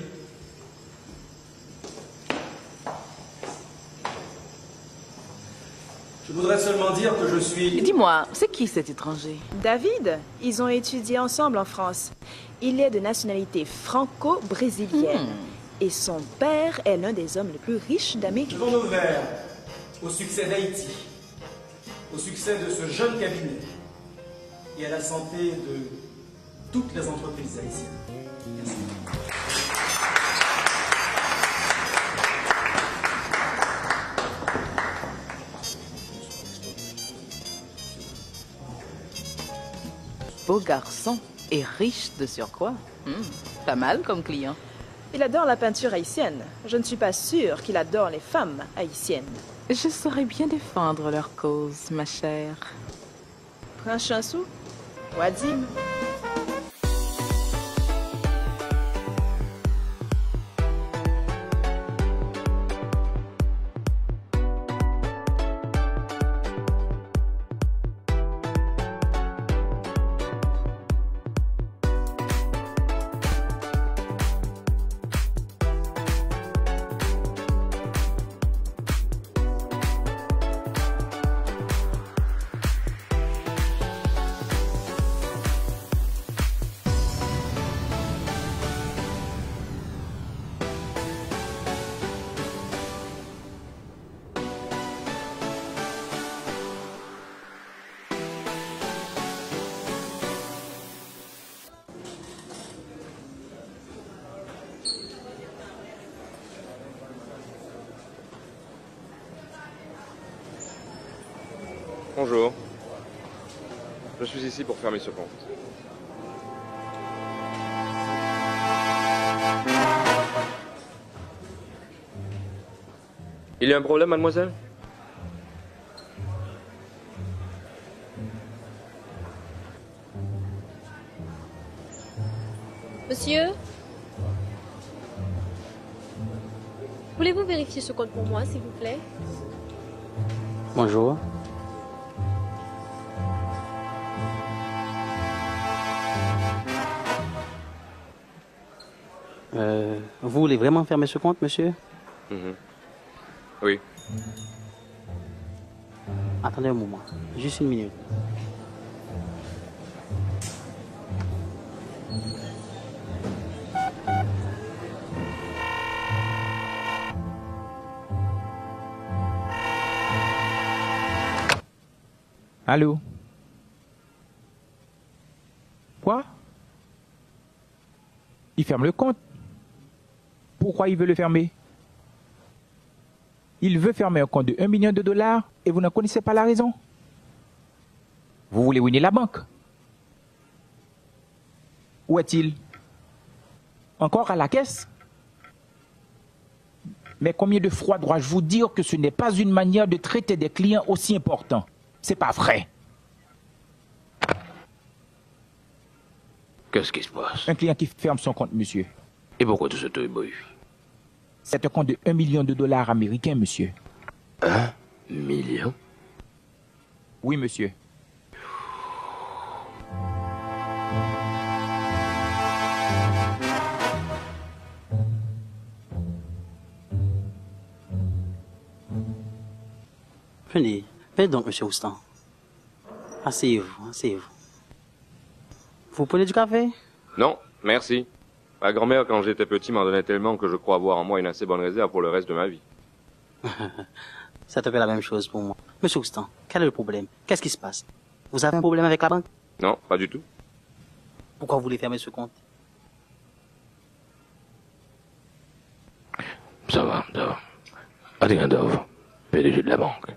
Je voudrais seulement dire que je suis... Dis-moi, c'est qui cet étranger? David, ils ont étudié ensemble en France. Il est de nationalité franco-brésilienne. Et son père est l'un des hommes les plus riches d'Amérique. Levons nos verres au succès d'Haïti, au succès de ce jeune cabinet et à la santé de toutes les entreprises haïtiennes. Merci. Beau garçon et riche de surcroît. Pas mal comme client. Il adore la peinture haïtienne. Je ne suis pas sûre qu'il adore les femmes haïtiennes. Je saurais bien défendre leur cause, ma chère. Prince Chansou, Wadim. Bonjour. Je suis ici pour fermer ce compte. Il y a un problème, mademoiselle? Monsieur? Voulez-vous vérifier ce compte pour moi, s'il vous plaît? Bonjour. Vous voulez vraiment fermer ce compte, monsieur? Oui. Attendez un moment, juste une minute. Allô? Quoi? Il ferme le compte? Pourquoi il veut le fermer? Il veut fermer un compte de 1 million de dollars et vous ne connaissez pas la raison? Vous voulez ruiner la banque? Où est-il? Encore à la caisse? Mais combien de fois dois-je vous dire que ce n'est pas une manière de traiter des clients aussi importants? C'est pas vrai. Qu'est-ce qui se passe? Un client qui ferme son compte, monsieur. Et pourquoi tout ce bruit? C'est un compte de 1 million de dollars américains, monsieur. 1 million? Oui, monsieur. Venez donc, monsieur Houston. Asseyez-vous, asseyez-vous. Vous prenez du café? Non, merci. Ma grand-mère, quand j'étais petit, m'en donnait tellement que je crois avoir en moi une assez bonne réserve pour le reste de ma vie. Ça te fait la même chose pour moi. Monsieur Roustan, quel est le problème? Qu'est-ce qui se passe? Vous avez un problème avec la banque? Non, pas du tout. Pourquoi vous voulez fermer ce compte? Ça va, ça va. Adrien PDG de la banque.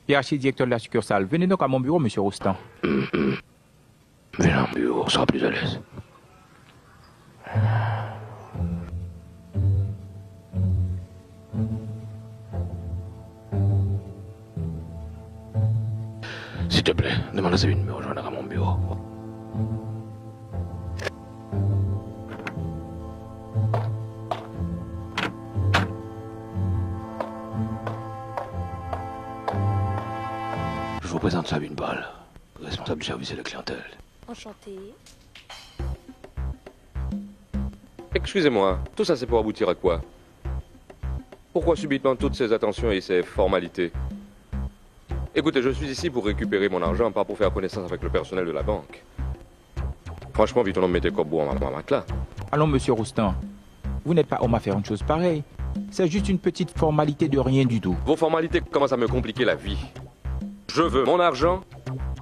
Pierre, directeur de la succursale. Venez donc à mon bureau, monsieur Roustan. Venez à mon bureau, on sera plus à l'aise. S'il te plaît, demande à Sabine de me rejoindre à mon bureau. Je vous présente Sabine Ball, responsable du service à la clientèle. Enchantée. Excusez-moi, tout ça c'est pour aboutir à quoi? Pourquoi subitement toutes ces attentions et ces formalités? Écoutez, je suis ici pour récupérer mon argent, pas pour faire connaissance avec le personnel de la banque. Franchement, vite on me mettait corbeau en matelas. Allons, monsieur Roustan. Vous n'êtes pas homme à faire une chose pareille. C'est juste une petite formalité de rien du tout. Vos formalités commencent à me compliquer la vie. Je veux mon argent,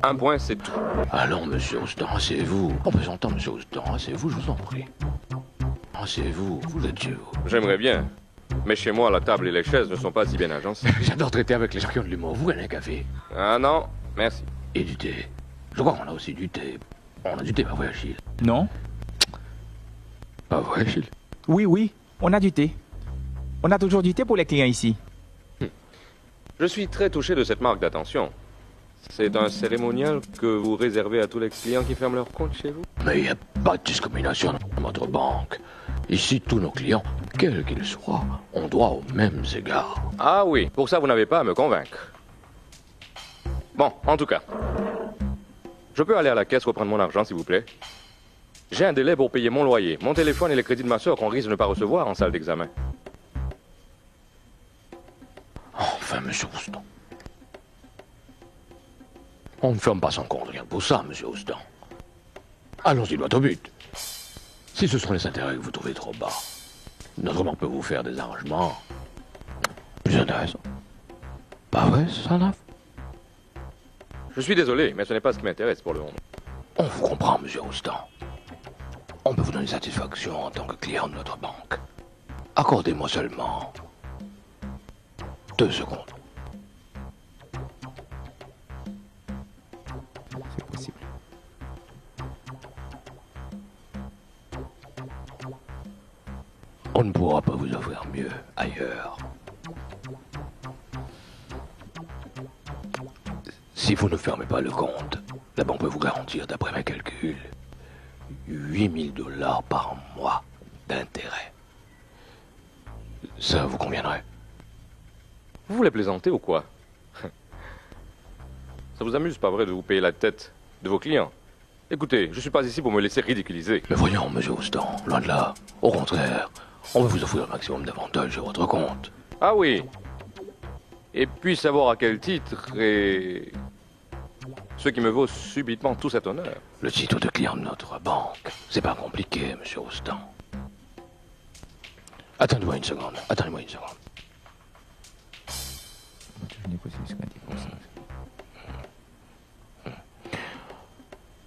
un point, c'est tout. Allons, monsieur Roustan, asseyez-vous. En présentant, monsieur Roustan, asseyez-vous, je vous en prie. Asseyez-vous, vous êtes chez vous. J'aimerais bien. Mais chez moi, la table et les chaises ne sont pas si bien agencées. J'adore traiter avec les gens qui ont de l'humour. Vous gagnez un café? Ah non, merci. Et du thé. Je crois qu'on a aussi du thé. On a du thé, pas vrai, Achille? Non. Pas vrai, Achille? Oui, on a du thé. On a toujours du thé pour les clients ici. Je suis très touché de cette marque d'attention. C'est un cérémonial que vous réservez à tous les clients qui ferment leur compte chez vous? Mais il n'y a pas de discrimination dans notre banque. Ici, tous nos clients, quels qu'ils soient, ont droit aux mêmes égards. Ah oui, pour ça vous n'avez pas à me convaincre. Bon, en tout cas, je peux aller à la caisse reprendre mon argent, s'il vous plaît? J'ai un délai pour payer mon loyer, mon téléphone et les crédits de ma soeur qu'on risque de ne pas recevoir en salle d'examen. Enfin, monsieur Roustan. On ne ferme pas son compte, rien pour ça, monsieur Roustan. Allons-y droit au but. Si ce sont les intérêts que vous trouvez trop bas, notre banque peut vous faire des arrangements plus intéressants. Pas vrai, Sanaf? Je suis désolé, mais ce n'est pas ce qui m'intéresse pour le moment. On vous comprend, monsieur Roustan. On peut vous donner satisfaction en tant que client de notre banque. Accordez-moi seulement 2 secondes. C'est possible. On ne pourra pas vous offrir mieux ailleurs. Si vous ne fermez pas le compte, la banque peut vous garantir, d'après mes calculs, 8 000 $ par mois d'intérêt. Ça vous conviendrait? Vous voulez plaisanter ou quoi? Ça vous amuse, pas vrai, de vous payer la tête de vos clients? Écoutez, je suis pas ici pour me laisser ridiculiser. Mais voyons, monsieur Roustan, loin de là. Au contraire, on va vous offrir le maximum d'avantages sur votre compte. Ah oui. Et puis savoir à quel titre et ce qui me vaut subitement tout cet honneur. Le titre de client de notre banque, c'est pas compliqué, monsieur Roustan. Attendez-moi une seconde, attendez-moi une seconde.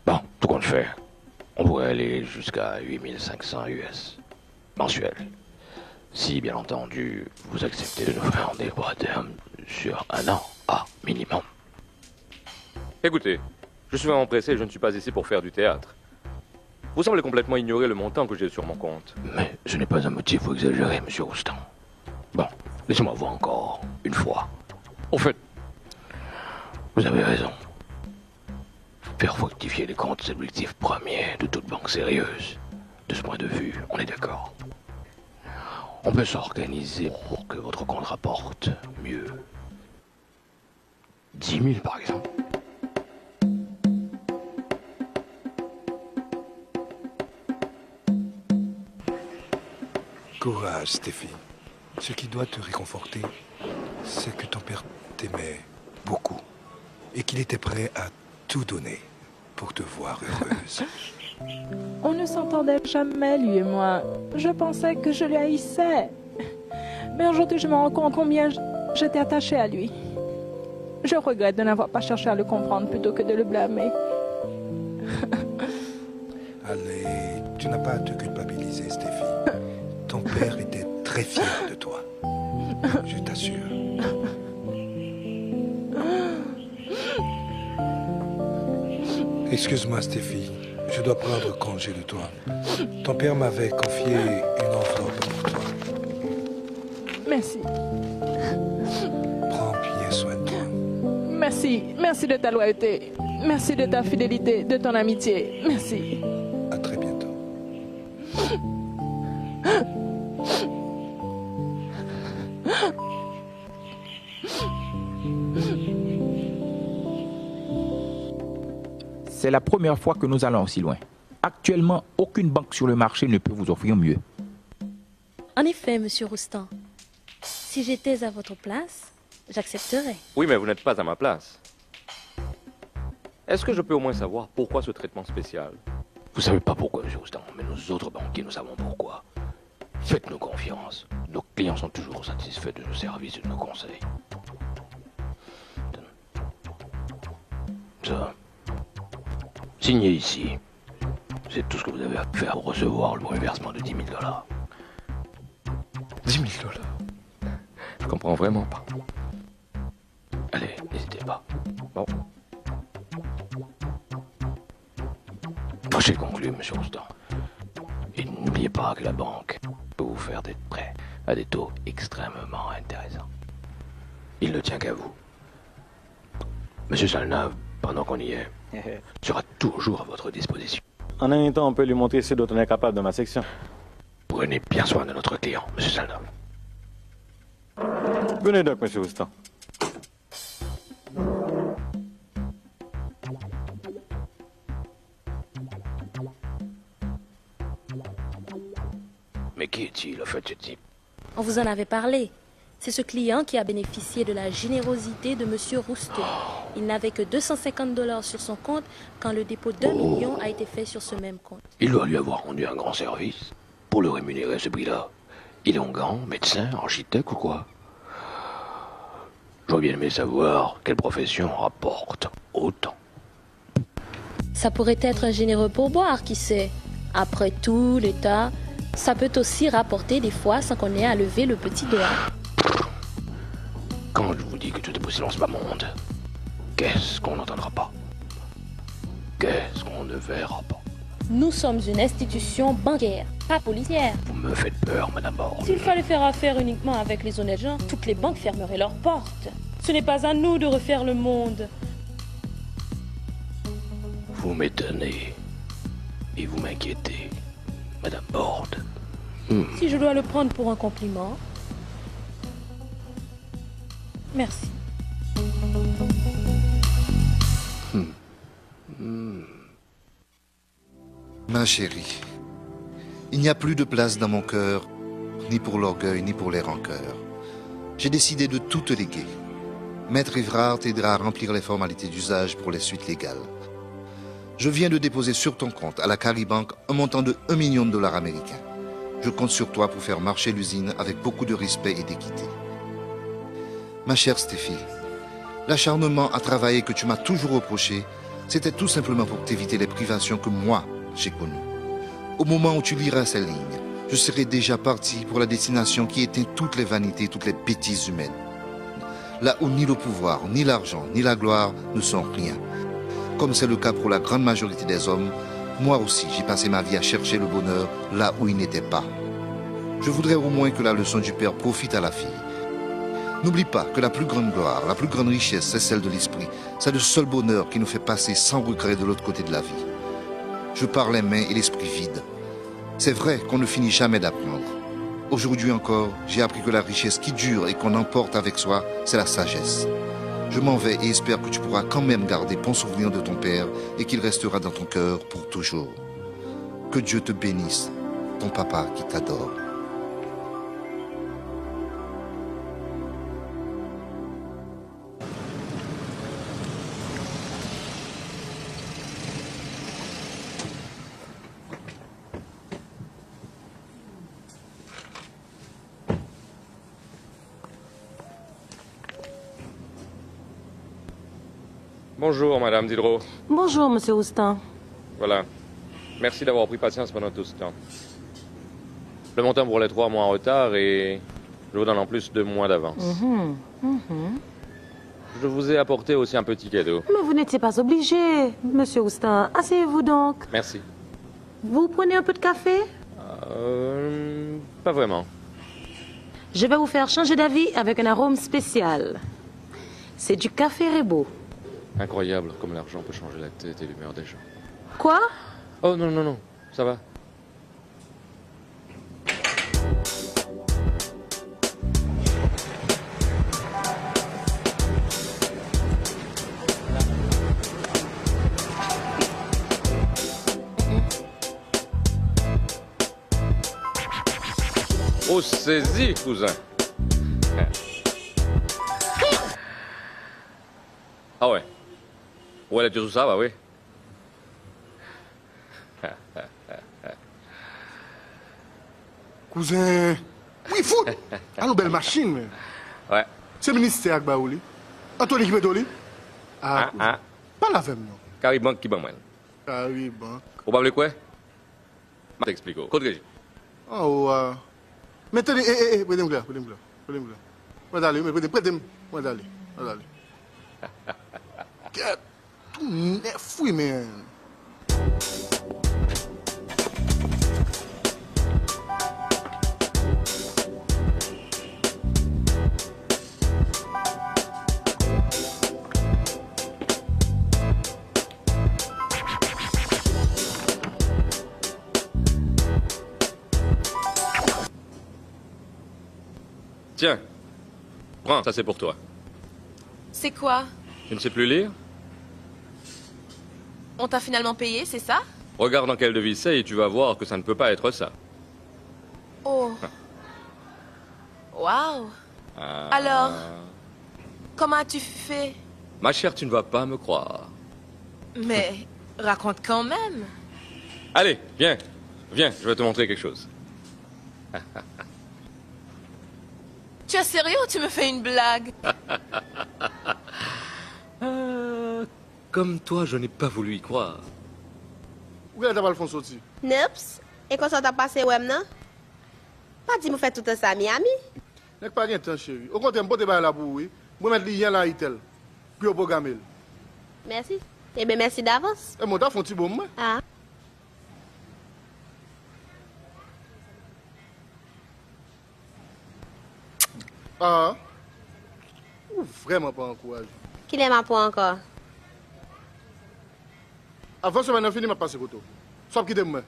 Bon, tout compte fait, on pourrait aller jusqu'à 8500 US mensuels. Si, bien entendu, vous acceptez de nous faire des droits à terme sur 1 an à minimum. Écoutez, je suis vraiment pressé et je ne suis pas ici pour faire du théâtre. Vous semblez complètement ignorer le montant que j'ai sur mon compte. Mais ce n'est pas un motif pour exagérer, monsieur Roustan. Bon, laissez-moi voir encore une fois. Au fait, vous avez raison. Faire fructifier les comptes, c'est l'objectif premier de toute banque sérieuse. De ce point de vue, on est d'accord. On peut s'organiser pour que votre compte rapporte mieux. 10 000 par exemple. Courage, Stéphie. Ce qui doit te réconforter, c'est que ton père t'aimait beaucoup et qu'il était prêt à tout donner pour te voir heureuse. On ne s'entendait jamais, lui et moi. Je pensais que je le haïssais. Mais aujourd'hui, je me rends compte combien j'étais attachée à lui. Je regrette de n'avoir pas cherché à le comprendre plutôt que de le blâmer. Allez, tu n'as pas à te culpabiliser, Stéphie. Ton père était très fier de toi. Je t'assure. Excuse-moi, Stéphie. Je dois prendre congé de toi. Ton père m'avait confié une enveloppe pour toi. Merci. Prends bien soin de toi. Merci. Merci de ta loyauté. Merci de ta fidélité, de ton amitié. Merci. À très bientôt. C'est la première fois que nous allons aussi loin. Actuellement, aucune banque sur le marché ne peut vous offrir mieux. En effet, monsieur Roustan, si j'étais à votre place, j'accepterais. Oui, mais vous n'êtes pas à ma place. Est-ce que je peux au moins savoir pourquoi ce traitement spécial? Vous savez pas pourquoi, M. Roustan, mais nos autres banquiers, nous savons pourquoi. Faites-nous confiance. Nos clients sont toujours satisfaits de nos services et de nos conseils. Ça. Signez ici. C'est tout ce que vous avez à faire pour recevoir le reversement de 10 000 $. 10 000 $? Je comprends vraiment pas. Allez, n'hésitez pas. Bon. J'ai conclu, M. Roustan. Et n'oubliez pas que la banque peut vous faire des prêts à des taux extrêmement intéressants. Il ne tient qu'à vous. Monsieur Salnave, pendant qu'on y est, sera toujours à votre disposition. En un temps, on peut lui montrer ce dont on est capable dans ma section. Prenez bien soin de notre client, Monsieur Salnave. Venez donc, Monsieur Roustan. Mais qui est-il, au fait, ce type? On vous en avait parlé. C'est ce client qui a bénéficié de la générosité de monsieur Roustan. Il n'avait que 250 $ sur son compte quand le dépôt d'1 million a été fait sur ce même compte. Il doit lui avoir rendu un grand service. Pour le rémunérer à ce prix-là, il est onguent, médecin, architecte ou quoi? J'aurais bien aimé savoir quelle profession rapporte autant. Ça pourrait être un généreux pourboire, qui sait. Après tout, l'État, ça peut aussi rapporter des fois sans qu'on ait à lever le petit doigt. Quand je vous dis que tout est possible en ce bas monde, qu'est-ce qu'on n'entendra pas? Qu'est-ce qu'on ne verra pas? Nous sommes une institution bancaire, pas policière. Vous me faites peur, Madame Borde. S'il fallait faire affaire uniquement avec les honnêtes gens, toutes les banques fermeraient leurs portes. Ce n'est pas à nous de refaire le monde. Vous m'étonnez et vous m'inquiétez, Madame Borde. Si je dois le prendre pour un compliment, merci. Ma chérie, il n'y a plus de place dans mon cœur, ni pour l'orgueil, ni pour les rancœurs. J'ai décidé de tout te léguer. Maître Évrard t'aidera à remplir les formalités d'usage pour les suites légales. Je viens de déposer sur ton compte à la Caribank un montant de 1 million de $ américains. Je compte sur toi pour faire marcher l'usine avec beaucoup de respect et d'équité. Ma chère Stéphie, l'acharnement à travailler que tu m'as toujours reproché, c'était tout simplement pour t'éviter les privations que moi, j'ai connues. Au moment où tu liras ces lignes, je serai déjà parti pour la destination qui éteint toutes les vanités, toutes les bêtises humaines. Là où ni le pouvoir, ni l'argent, ni la gloire ne sont rien. Comme c'est le cas pour la grande majorité des hommes, moi aussi j'ai passé ma vie à chercher le bonheur là où il n'était pas. Je voudrais au moins que la leçon du père profite à la fille. N'oublie pas que la plus grande gloire, la plus grande richesse, c'est celle de l'esprit. C'est le seul bonheur qui nous fait passer sans regret de l'autre côté de la vie. Je parle les mains et l'esprit vide. C'est vrai qu'on ne finit jamais d'apprendre. Aujourd'hui encore, j'ai appris que la richesse qui dure et qu'on emporte avec soi, c'est la sagesse. Je m'en vais et espère que tu pourras quand même garder bon souvenir de ton père et qu'il restera dans ton cœur pour toujours. Que Dieu te bénisse, ton papa qui t'adore. Bonjour, Madame Diderot. Bonjour, Monsieur Houston. Voilà. Merci d'avoir pris patience pendant tout ce temps. Le montant pour les 3 mois en retard et je vous donne en plus 2 mois d'avance. Je vous ai apporté aussi un petit cadeau. Mais vous n'étiez pas obligé, Monsieur Houston. Asseyez-vous donc. Merci. Vous prenez un peu de café? Pas vraiment. Je vais vous faire changer d'avis avec un arôme spécial. C'est du café Rebo. Incroyable comme l'argent peut changer la tête et l'humeur des gens. Quoi? Oh non, non, non, ça va. Oh, saisis, cousin. Ah ouais. Où elle a dit tout ça, bah oui. Cousin, oui, fou. Ah, une belle machine, mais. Ouais. C'est le ministère qui baouli. Anthony qui met d'oli. Ah, pas la même, non. Caribank qui ban moi. Caribank. Vous parlez quoi? Je t'explique. Côte régie. Oh, mettez les. Prenez-moi là, prenez-moi là. Prenez-moi là. Moi d'aller, moi d'aller. Moi d'aller. Tout neuf, oui, mais. Tiens, prends, ça c'est pour toi. C'est quoi? Tu ne sais plus lire? On t'a finalement payé, c'est ça? Regarde dans quelle devise c'est et tu vas voir que ça ne peut pas être ça. Oh. Waouh. Alors, comment as-tu fait? Ma chère, tu ne vas pas me croire. Mais raconte quand même. Allez, viens, viens, je vais te montrer quelque chose. Tu es sérieux ou tu me fais une blague? Comme toi, je n'ai pas voulu y croire. Où est-ce que tu vas le sortir? Neps, et quand ça t'a passé, ouais, non? Pas dit, vous faites tout ça à Miami? N'est pas rien de temps, chérie. Au contraire, je vais la bouille. Je vais mettre les liens là, Itel. Puis au programme. Merci. Eh bien, merci d'avance. Et moi, t'as fait un petit bon moment. Ah. Ah. Vraiment pas encouragé. Qui l'aime un peu encore? Avant ce maintenant fini, je passe photo. Sauf qui t'aime.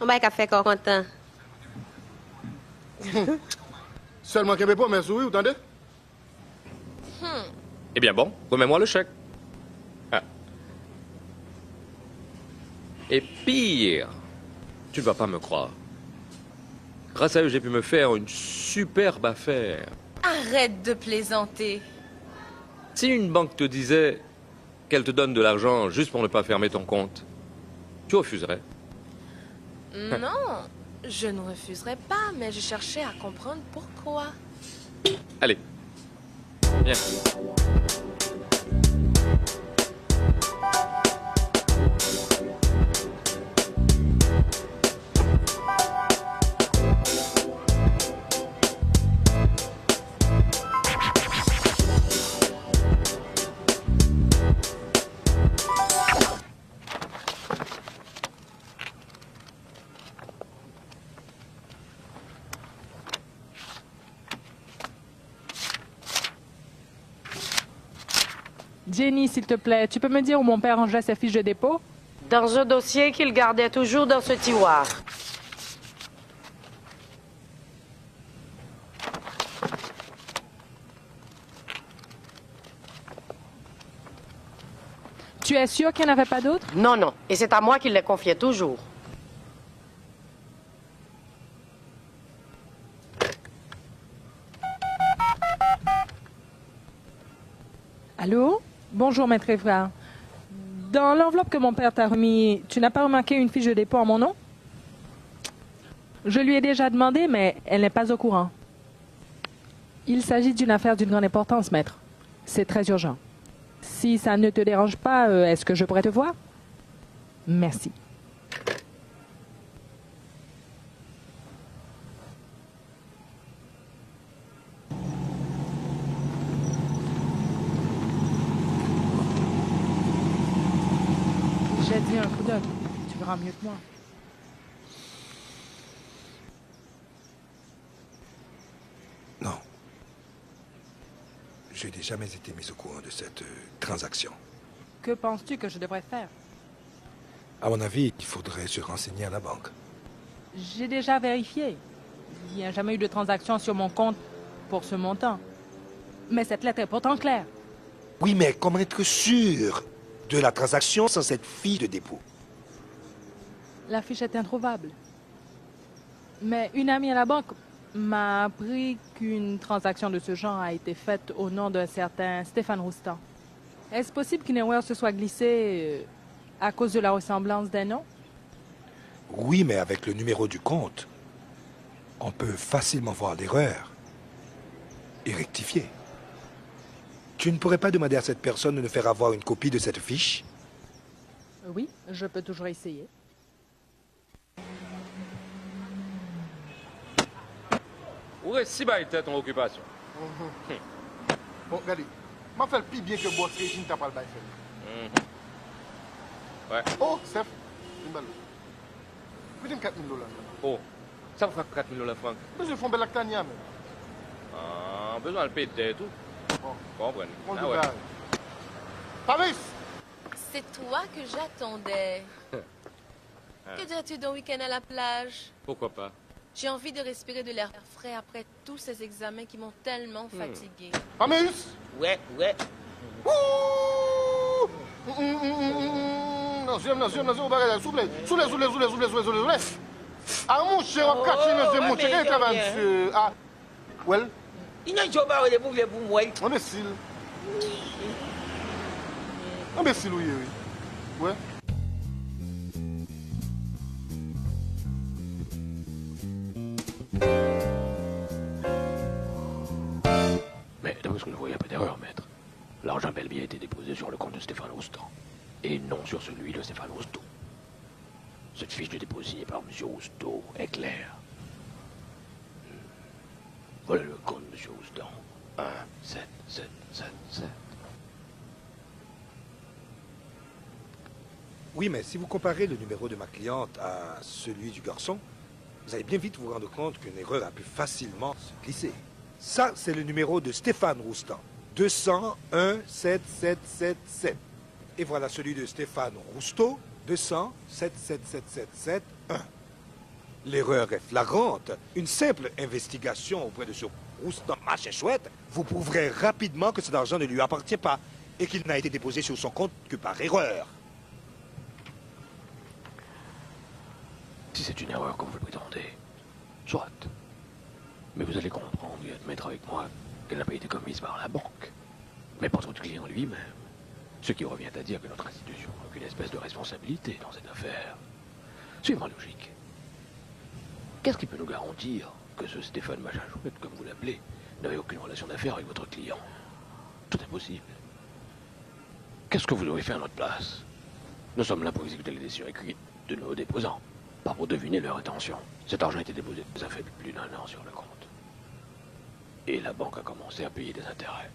On va faire encore content. Seulement qu'il n'y avait pas mes souris, vous entendez? Eh bien bon, remets-moi le chèque. Ah. Et pire, tu ne vas pas me croire. Grâce à eux, j'ai pu me faire une superbe affaire. Arrête de plaisanter. Si une banque te disait qu'elle te donne de l'argent juste pour ne pas fermer ton compte, tu refuserais? Non, je ne refuserai pas, mais je cherchais à comprendre pourquoi. Allez, viens. Jenny, s'il te plaît, tu peux me dire où mon père rangeait ses fiches de dépôt? Dans un dossier qu'il gardait toujours dans ce tiroir. Tu es sûr qu'il n'y en avait pas d'autres? Non, non. Et c'est à moi qu'il les confiait toujours. Allô? Bonjour, maître Évrard. Dans l'enveloppe que mon père t'a remis, tu n'as pas remarqué une fiche de dépôt en mon nom? Je lui ai déjà demandé, mais elle n'est pas au courant. Il s'agit d'une affaire d'une grande importance, maître. C'est très urgent. Si ça ne te dérange pas, est-ce que je pourrais te voir? Merci. J'ai dit un coup d'œil. Tu verras mieux que moi. Non. Je n'ai jamais été mis au courant de cette transaction. Que penses-tu que je devrais faire? À mon avis, il faudrait se renseigner à la banque. J'ai déjà vérifié. Il n'y a jamais eu de transaction sur mon compte pour ce montant. Mais cette lettre est pourtant claire. Oui, mais comment être sûr de la transaction sans cette fiche de dépôt? La fiche est introuvable. Mais une amie à la banque m'a appris qu'une transaction de ce genre a été faite au nom d'un certain Stéphane Roustan. Est-ce possible qu'une erreur se soit glissée à cause de la ressemblance des noms? Oui, mais avec le numéro du compte, on peut facilement voir l'erreur et rectifier. Tu ne pourrais pas demander à cette personne de nous faire avoir une copie de cette fiche? Oui, je peux toujours essayer. Où est si bas était ton occupation? Bon, regardez. Je fais le plus bien que boss Régine t'a pas le bail fait. Ouais. Oh, Steph, une balle. Je vais 4 000 $. Oh, ça me fera 4 000 $, Franck. Mais je fais un bel acte à Nia, même. Ah, besoin de payer et tout. Bon. Comprenez. Bon, Ah ouais. Paris! C'est toi que j'attendais. Que dirais-tu d'un week-end à la plage? Pourquoi pas? J'ai envie de respirer de l'air frais après tous ces examens qui m'ont tellement fatiguée. Paris! Ouais. Non, s'il vous plaît. Soulez. Ah, mon cher, on cache mon cher, quel travail, monsieur? Ah, well? Il n'y a pas de pour moi. Imbécile. Imbécile, oui. Ouais. Mais d'après ce que je vois, il n'y a pas d'erreur, maître. L'argent bel bien a été déposé sur le compte de Stéphane Roustan, et non sur celui de Stéphane Rousteau. Cette fiche de dépôt signée par M. Rousteau est claire. Voilà le compte de M. Roustan. 1, 7, 7, 7, 7. Oui, mais si vous comparez le numéro de ma cliente à celui du garçon, vous allez bien vite vous rendre compte qu'une erreur a pu facilement se glisser. Ça, c'est le numéro de Stéphane Roustan. 201 7777. Et voilà celui de Stéphane Rousteau. 200 77777 L'erreur est flagrante. Une simple investigation auprès de ce Roustan machin chouette vous prouverez rapidement que cet argent ne lui appartient pas et qu'il n'a été déposé sur son compte que par erreur. Si c'est une erreur comme vous le prétendez, soit. Mais vous allez comprendre et admettre avec moi qu'elle n'a pas été commise par la banque, mais par notre client lui-même. Ce qui revient à dire que notre institution n'a aucune espèce de responsabilité dans cette affaire. Suivez ma logique. Qu'est-ce qui peut nous garantir que ce Stéphane machin chouette, comme vous l'appelez, n'avait aucune relation d'affaires avec votre client? Tout est possible. Qu'est-ce que vous devez faire à notre place? Nous sommes là pour exécuter les décisions écrites de nos déposants, pas pour deviner leur intention. Cet argent a été déposé, ça fait plus d'1 an sur le compte. Et la banque a commencé à payer des intérêts.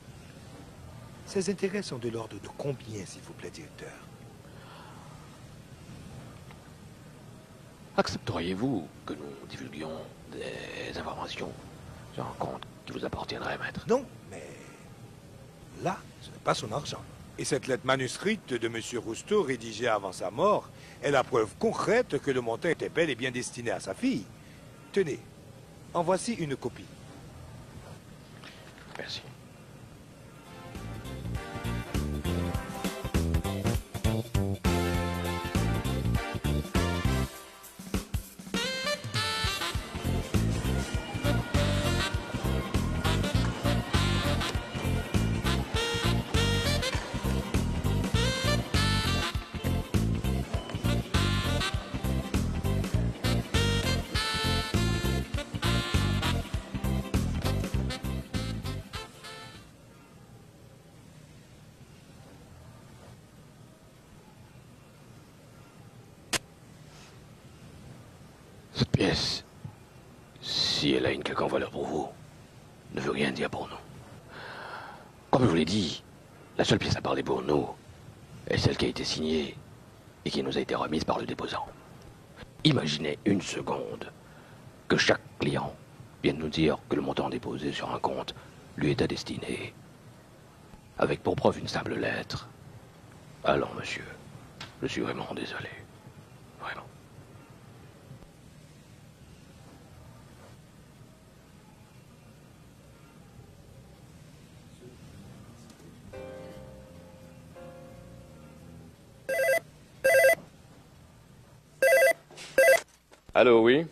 Ces intérêts sont de l'ordre de combien, s'il vous plaît, directeur? Accepteriez-vous que nous divulguions des informations sur un compte qui vous appartiendrait, maître? Non, mais là, ce n'est pas son argent. Et cette lettre manuscrite de M. Rousteau, rédigée avant sa mort, est la preuve concrète que le montant était bel et bien destiné à sa fille. Tenez, en voici une copie. Merci. pièce, si elle a une quelconque valeur pour vous, ne veut rien dire pour nous. Comme je vous l'ai dit, la seule pièce à parler pour nous est celle qui a été signée et qui nous a été remise par le déposant. Imaginez une seconde que chaque client vienne nous dire que le montant déposé sur un compte lui est destiné, avec pour preuve une simple lettre. Allons, monsieur, je suis vraiment désolé. Vraiment. Allô, oui?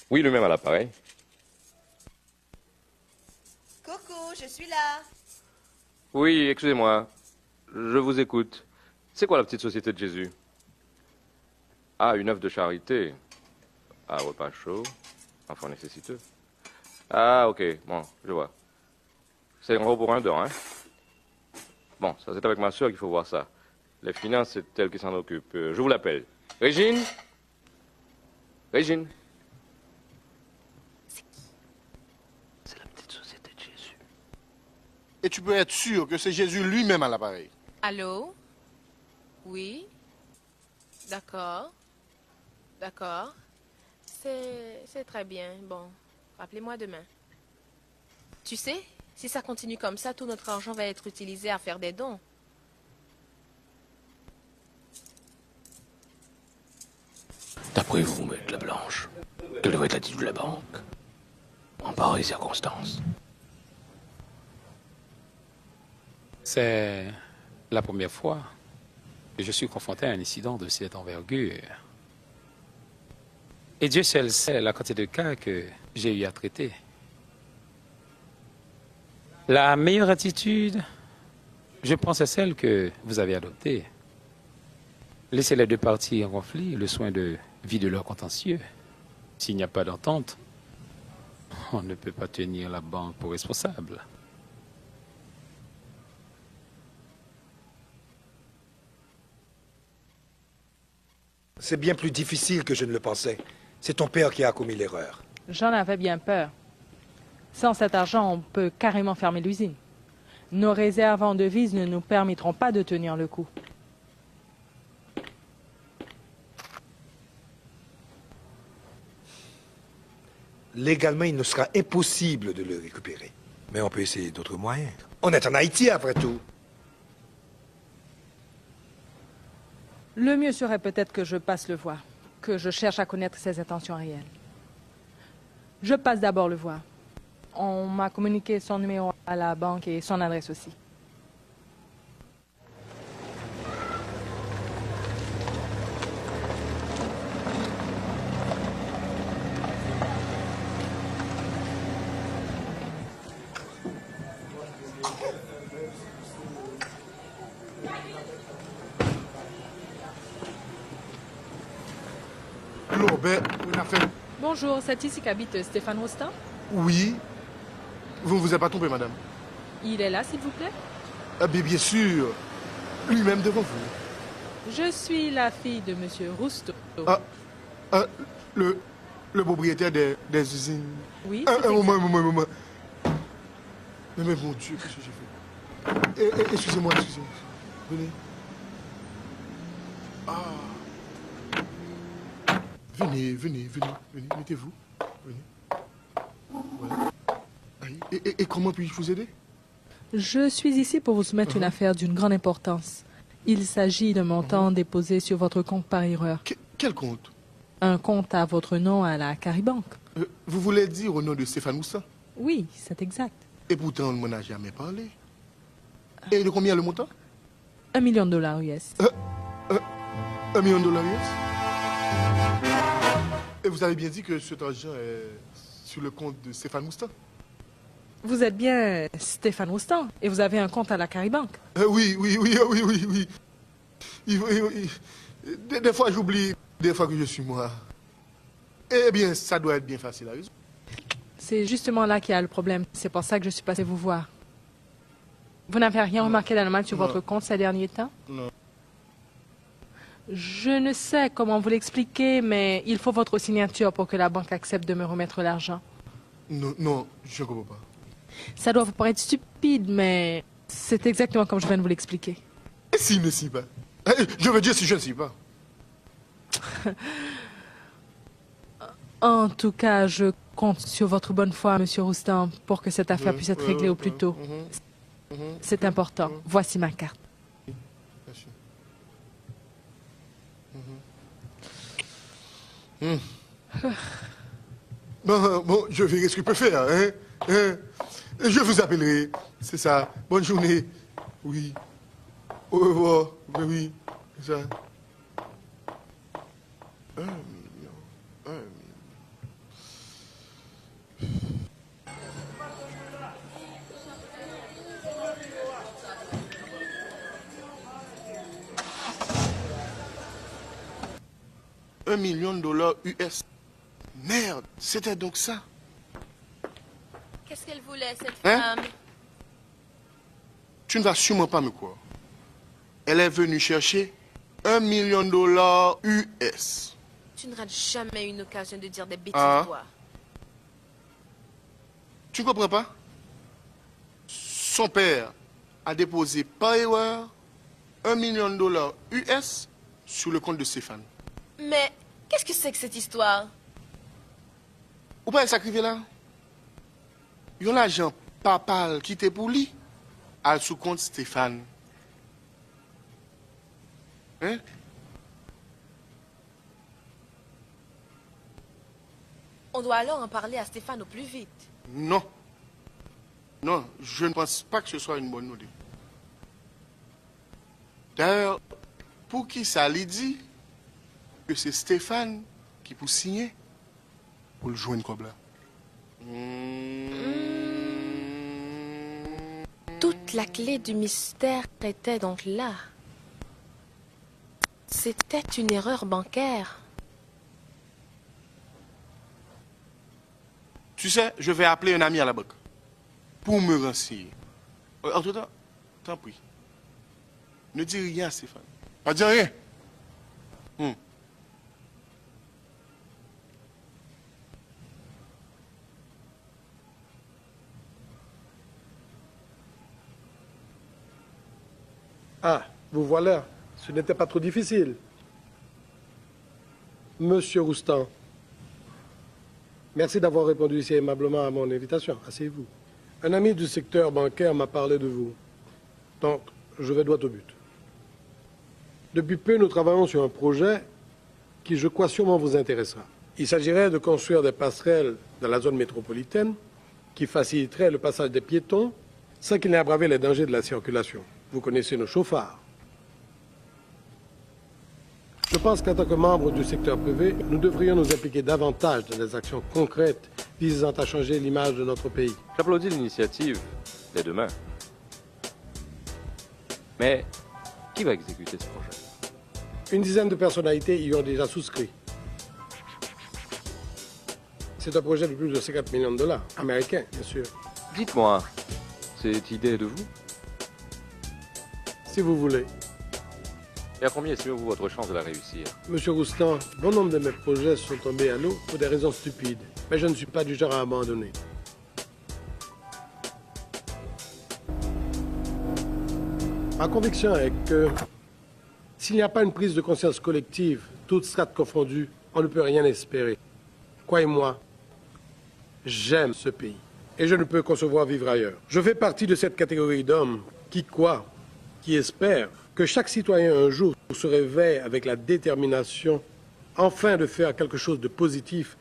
Oui, lui-même à l'appareil. Coucou, je suis là. Oui, excusez-moi. Je vous écoute. C'est quoi la petite société de Jésus? Ah, une œuvre de charité. Ah, repas chaud. Enfants nécessiteux. Ah, ok. Bon, je vois. C'est en gros pour un don, hein? Bon, ça c'est avec ma soeur qu'il faut voir ça. Les finances, c'est elle qui s'en occupe. Je vous l'appelle. Régine? Régine? C'est la petite société de Jésus. Et tu peux être sûr que c'est Jésus lui-même à l'appareil. Allô? Oui? D'accord. D'accord. C'est très bien. Bon, rappelez-moi demain. Tu sais, si ça continue comme ça, tout notre argent va être utilisé à faire des dons. D'après vous, maître Lablanche, quelle devrait être l'attitude de la banque en pareille circonstance? C'est la première fois que je suis confronté à un incident de cette envergure. Et Dieu seul sait la quantité de cas que j'ai eu à traiter. La meilleure attitude, je pense, est celle que vous avez adoptée. Laissez les deux parties en conflit le soin de vider leur contentieux. S'il n'y a pas d'entente, on ne peut pas tenir la banque pour responsable. C'est bien plus difficile que je ne le pensais. C'est ton père qui a commis l'erreur. J'en avais bien peur. Sans cet argent, on peut carrément fermer l'usine. Nos réserves en devises ne nous permettront pas de tenir le coup. Légalement, il nous sera impossible de le récupérer. Mais on peut essayer d'autres moyens. On est en Haïti, après tout. Le mieux serait peut-être que je passe le voir, que je cherche à connaître ses intentions réelles. Je passe d'abord le voir. On m'a communiqué son numéro à la banque et son adresse aussi. Bonjour, c'est ici qu'habite Stéphane Roustan? Oui. Vous ne vous êtes pas trompé, madame? Il est là, s'il vous plaît? Ah, bien sûr. Lui-même devant vous. Je suis la fille de Monsieur Roustan. Le propriétaire des usines. Oui, un moment. Mais mon Dieu, qu'est-ce que j'ai fait? Excusez-moi. Venez. Venez, mettez-vous. Venez. Voilà. Et comment puis-je vous aider? Je suis ici pour vous soumettre une affaire d'une grande importance. Il s'agit d'un montant déposé sur votre compte par erreur. Quel compte? Un compte à votre nom à la Caribanque. Vous voulez dire au nom de Stéphane Roustan? Oui, c'est exact. Et pourtant, on ne m'en a jamais parlé. Et de combien le montant? $1 million US. $1 million US? Et vous avez bien dit que cet argent est sur le compte de Stéphane Roustan? Vous êtes bien Stéphane Roustan et vous avez un compte à la Caribanque? Oui. Des fois, j'oublie, des fois que je suis moi. Eh bien, ça doit être bien facile à résoudre. C'est justement là qu'il y a le problème. C'est pour ça que je suis passé vous voir. Vous n'avez rien remarqué d'anormal sur votre compte ces derniers temps? Non. Je ne sais comment vous l'expliquer, mais il faut votre signature pour que la banque accepte de me remettre l'argent. Non, non, je ne comprends pas. Ça doit vous paraître stupide, mais c'est exactement comme je viens de vous l'expliquer. Et s'il ne signe pas? Je veux dire si je ne signe pas. En tout cas, je compte sur votre bonne foi, Monsieur Roustan, pour que cette affaire puisse être réglée au plus tôt. C'est important. Voici ma carte. Bon, je verrai ce que je peux faire. Hein? Je vous appellerai. C'est ça. Bonne journée. Oui. Au revoir. Oui, c'est ça. 1 million. 1 million. $1 million US. Merde, c'était donc ça. Qu'est-ce qu'elle voulait, cette Hein? femme? Tu ne vas sûrement pas me croire. Elle est venue chercher $1 million US. Tu ne rates jamais une occasion de dire des bêtises, Ah. toi. Tu ne comprends pas? Son père a déposé par erreur $1 million US sur le compte de Stéphane. Mais qu'est-ce que c'est que cette histoire? Ou pas s'acriver là? Il y a l'agent papal qui était pour lui à sous compte Stéphane. Hein? On doit alors en parler à Stéphane au plus vite. Non. Non, je ne pense pas que ce soit une bonne idée. D'ailleurs, pour qui ça lui dit que c'est Stéphane qui peut signer pour le joindre comme là? Toute la clé du mystère était donc là. C'était une erreur bancaire. Tu sais, je vais appeler un ami à la banque pour me renseigner. En tout cas, t'en prie. Ne dis rien, Stéphane. Pas dire rien. Ah, vous voilà. Ce n'était pas trop difficile. Monsieur Roustan, merci d'avoir répondu si aimablement à mon invitation. Asseyez-vous. Un ami du secteur bancaire m'a parlé de vous. Donc, je vais droit au but. Depuis peu, nous travaillons sur un projet qui, je crois, sûrement vous intéressera. Il s'agirait de construire des passerelles dans la zone métropolitaine qui faciliteraient le passage des piétons sans qu'il n'ait aggravé les dangers de la circulation. Vous connaissez nos chauffards. Je pense qu'en tant que membre du secteur privé, nous devrions nous impliquer davantage dans des actions concrètes visant à changer l'image de notre pays. J'applaudis l'initiative dès demain. Mais qui va exécuter ce projet? Une dizaine de personnalités y ont déjà souscrit. C'est un projet de plus de 50 millions de dollars, américains, bien sûr. Dites-moi, cette idée de vous? Si vous voulez. Et à combien estimez-vous votre chance de la réussir? Monsieur Roustan, bon nombre de mes projets sont tombés à l'eau pour des raisons stupides. Mais je ne suis pas du genre à abandonner. Ma conviction est que s'il n'y a pas une prise de conscience collective, toutes strates confondues, on ne peut rien espérer. Croyez-moi, j'aime ce pays et je ne peux concevoir vivre ailleurs. Je fais partie de cette catégorie d'hommes qui croient, qui espèrent que chaque citoyen un jour se réveille avec la détermination enfin de faire quelque chose de positif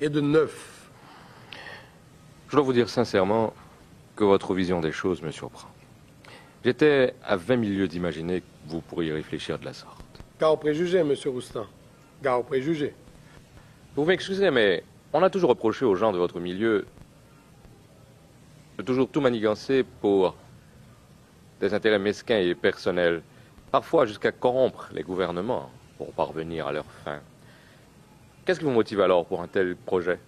et de neuf. Je dois vous dire sincèrement que votre vision des choses me surprend. J'étais à 20 000 lieues d'imaginer que vous pourriez réfléchir de la sorte. Gare aux préjugés, monsieur Roustan. Gare aux préjugés. Vous m'excusez, mais on a toujours reproché aux gens de votre milieu de toujours tout manigancer pour des intérêts mesquins et personnels, parfois jusqu'à corrompre les gouvernements pour parvenir à leur fin. Qu'est-ce qui vous motive alors pour un tel projet?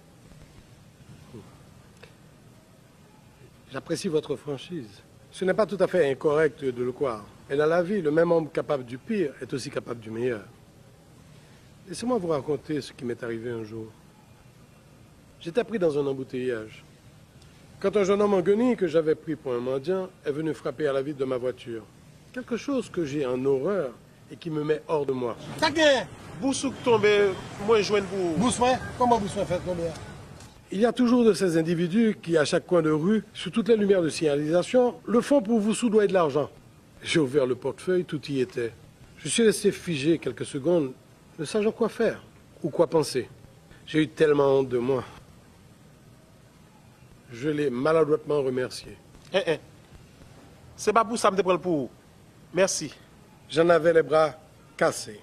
J'apprécie votre franchise. Ce n'est pas tout à fait incorrect de le croire. Et dans la vie, le même homme capable du pire est aussi capable du meilleur. Laissez-moi vous raconter ce qui m'est arrivé un jour. J'étais pris dans un embouteillage. Quand un jeune homme en guenille que j'avais pris pour un mendiant est venu frapper à la vitre de ma voiture. Quelque chose que j'ai en horreur et qui me met hors de moi. Boussouk tombé, moi joindre vous. Boussoin? Comment Boussoin fait tomber? Il y a toujours de ces individus qui, à chaque coin de rue, sous toutes les lumières de signalisation, le font pour vous soudoyer de l'argent. J'ai ouvert le portefeuille, tout y était. Je suis resté figé quelques secondes, ne sachant quoi faire ou quoi penser. J'ai eu tellement honte de moi. Je l'ai maladroitement remercié. C'est pas pour ça que je me prends pour. Merci. J'en avais les bras cassés.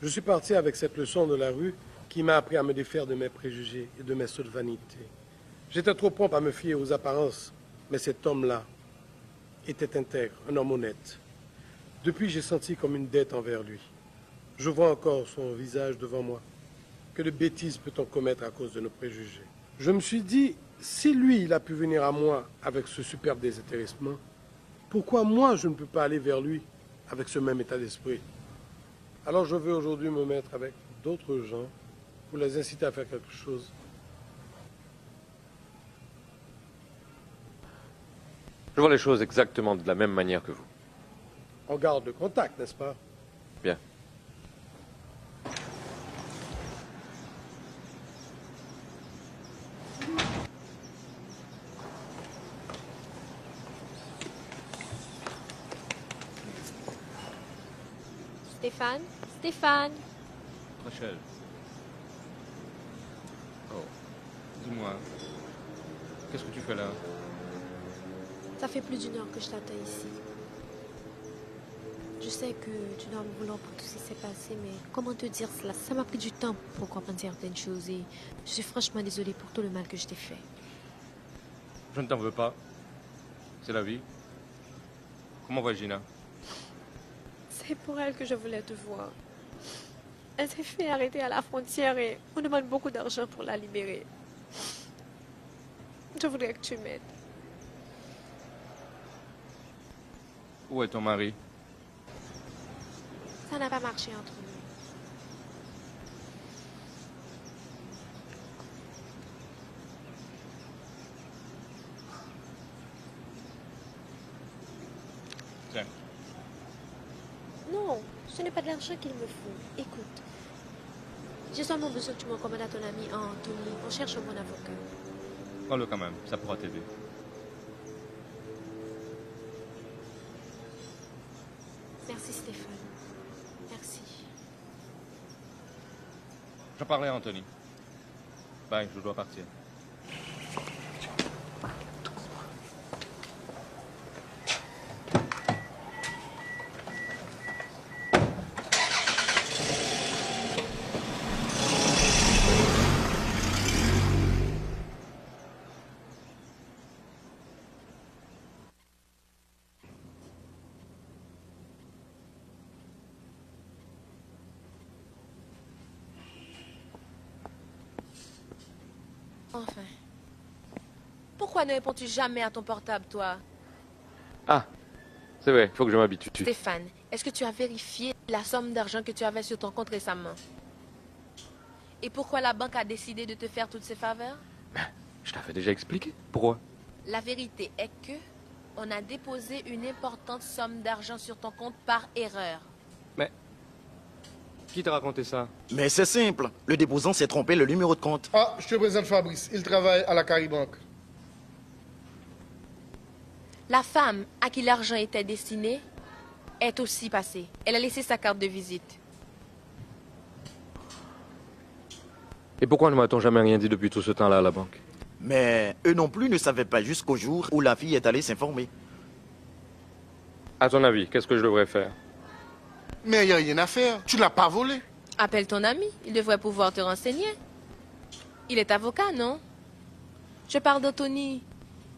Je suis parti avec cette leçon de la rue qui m'a appris à me défaire de mes préjugés et de mes sottes vanités. J'étais trop prompt à me fier aux apparences, mais cet homme-là était intègre, un homme honnête. Depuis, j'ai senti comme une dette envers lui. Je vois encore son visage devant moi. Que de bêtises peut-on commettre à cause de nos préjugés? Je me suis dit, si lui, il a pu venir à moi avec ce superbe désintéressement, pourquoi moi, je ne peux pas aller vers lui avec ce même état d'esprit? Alors je veux aujourd'hui me mettre avec d'autres gens pour les inciter à faire quelque chose. Je vois les choses exactement de la même manière que vous. On garde le contact, n'est-ce pas? Bien. Stéphane? Stéphane? Rachel. Oh, dis-moi, qu'est-ce que tu fais là? Ça fait plus d'une heure que je t'attends ici. Je sais que tu dois me vouloir pour tout ce qui s'est passé, mais comment te dire cela? Ça m'a pris du temps pour comprendre certaines choses et je suis franchement désolée pour tout le mal que je t'ai fait. Je ne t'en veux pas. C'est la vie. Comment va Gina? C'est pour elle que je voulais te voir. Elle s'est fait arrêter à la frontière et on demande beaucoup d'argent pour la libérer. Je voudrais que tu m'aides. Où est ton mari? Ça n'a pas marché entre nous. Tiens. Non, ce n'est pas de l'argent qu'il me faut. Écoute, j'ai seulement besoin que tu m'encommandes à ton ami Anthony. On cherche un bon avocat. Prends-le quand même, ça pourra t'aider. Merci Stéphane. Merci. J'en parlais à Anthony. Bye, je dois partir. Enfin. Pourquoi ne réponds-tu jamais à ton portable, toi? Ah, c'est vrai, il faut que je m'habitue. Stéphane, est-ce que tu as vérifié la somme d'argent que tu avais sur ton compte récemment? Et pourquoi la banque a décidé de te faire toutes ces faveurs? Je t'avais déjà expliqué. Pourquoi? La vérité est que on a déposé une importante somme d'argent sur ton compte par erreur. Mais qui t'a raconté ça? Mais c'est simple. Le déposant s'est trompé le numéro de compte. Ah, je te présente Fabrice. Il travaille à la Caribanque. La femme à qui l'argent était destiné est aussi passée. Elle a laissé sa carte de visite. Et pourquoi ne m'a-t-on jamais rien dit depuis tout ce temps-là à la banque? Mais eux non plus ne savaient pas jusqu'au jour où la fille est allée s'informer. À ton avis, qu'est-ce que je devrais faire? Mais il n'y a rien à faire. Tu ne l'as pas volé. Appelle ton ami. Il devrait pouvoir te renseigner. Il est avocat, non? Je parle d'Anthony.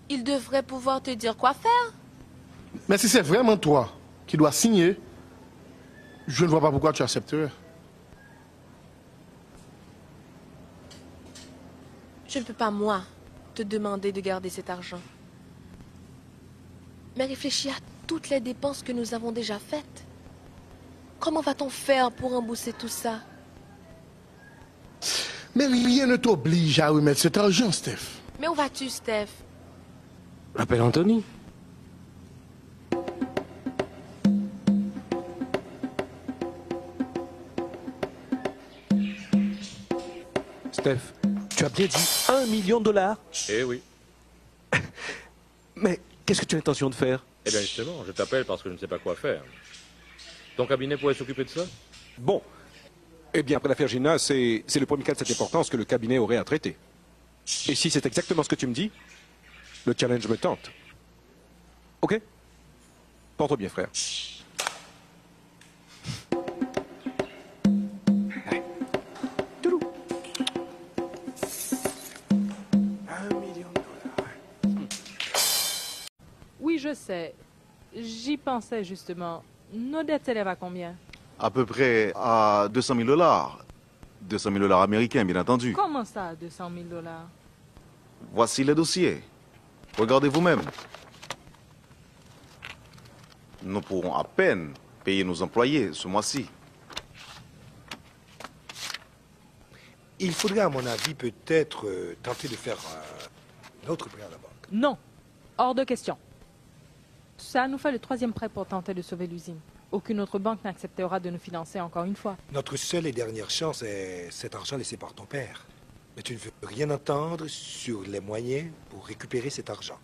Il devrait pouvoir te dire quoi faire. Mais si c'est vraiment toi qui dois signer, je ne vois pas pourquoi tu accepterais. Je ne peux pas, moi, te demander de garder cet argent. Mais réfléchis à toutes les dépenses que nous avons déjà faites. Comment va-t-on faire pour rembourser tout ça? Mais rien ne t'oblige à remettre cet argent, Steph. Mais où vas-tu, Steph? Appelle Anthony. Steph, tu as bien dit $1 million? Eh oui. Mais qu'est-ce que tu as l'intention de faire? Eh bien justement, je t'appelle parce que je ne sais pas quoi faire. Ton cabinet pourrait s'occuper de ça? Bon. Eh bien, après l'affaire Gina, c'est le premier cas de cette importance que le cabinet aurait à traiter. Et si c'est exactement ce que tu me dis, le challenge me tente. Ok? Porte bien, frère. Oui, je sais. J'y pensais justement. Nos dettes s'élèvent à combien? À peu près à $200 000. $200 000 américains, bien entendu. Comment ça, $200 000? Voici les dossiers. Regardez vous-même. Nous pourrons à peine payer nos employés ce mois-ci. Il faudrait, à mon avis, peut-être tenter de faire un autre prêt à la banque. Non. Hors de question. Ça nous fait le 3e prêt pour tenter de sauver l'usine. Aucune autre banque n'acceptera de nous financer encore une fois. Notre seule et dernière chance est cet argent laissé par ton père. Mais tu ne veux rien entendre sur les moyens pour récupérer cet argent.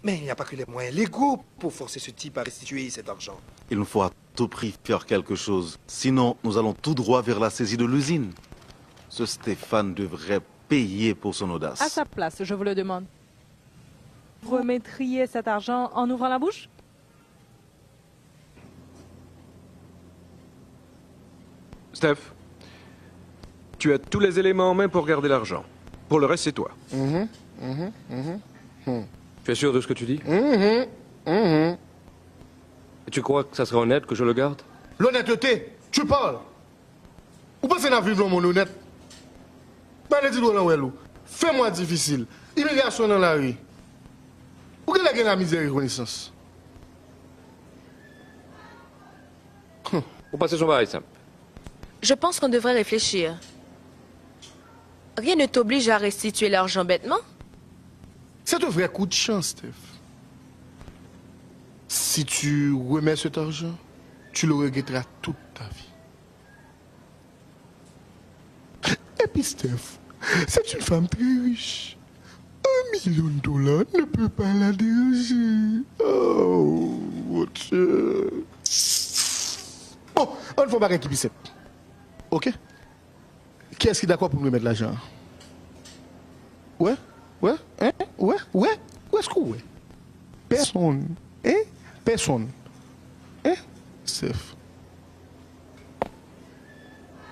Mais il n'y a pas que les moyens légaux pour forcer ce type à restituer cet argent. Il nous faut à tout prix faire quelque chose. Sinon, nous allons tout droit vers la saisie de l'usine. Ce Stéphane devrait payer pour son audace. À sa place, je vous le demande. Remettriez cet argent en ouvrant la bouche? Steph, tu as tous les éléments en main pour garder l'argent. Pour le reste, c'est toi. Tu es sûr de ce que tu dis? Et tu crois que ça serait honnête que je le garde? L'honnêteté, tu parles. Ou pas c'est la vivre mon honnête? Fais-moi difficile. Immigration dans la rue. Où est la misère et reconnaissance? Pour passer son bail simple. Je pense qu'on devrait réfléchir. Rien ne t'oblige à restituer l'argent bêtement. C'est un vrai coup de chance, Steph. Si tu remets cet argent, tu le regretteras toute ta vie. Et puis, Steph, c'est une femme très riche. $1 million ne peut pas la déranger. Oh, mon Dieu. Bon, on ne faut pas qu'il puisse. Ok? Qui est-ce qui est d'accord pour nous mettre l'argent? Ouais? Ouais? Hein? Ouais? Ouais? Où est-ce que ouais? Personne. Hein? Personne. Hein? Steph.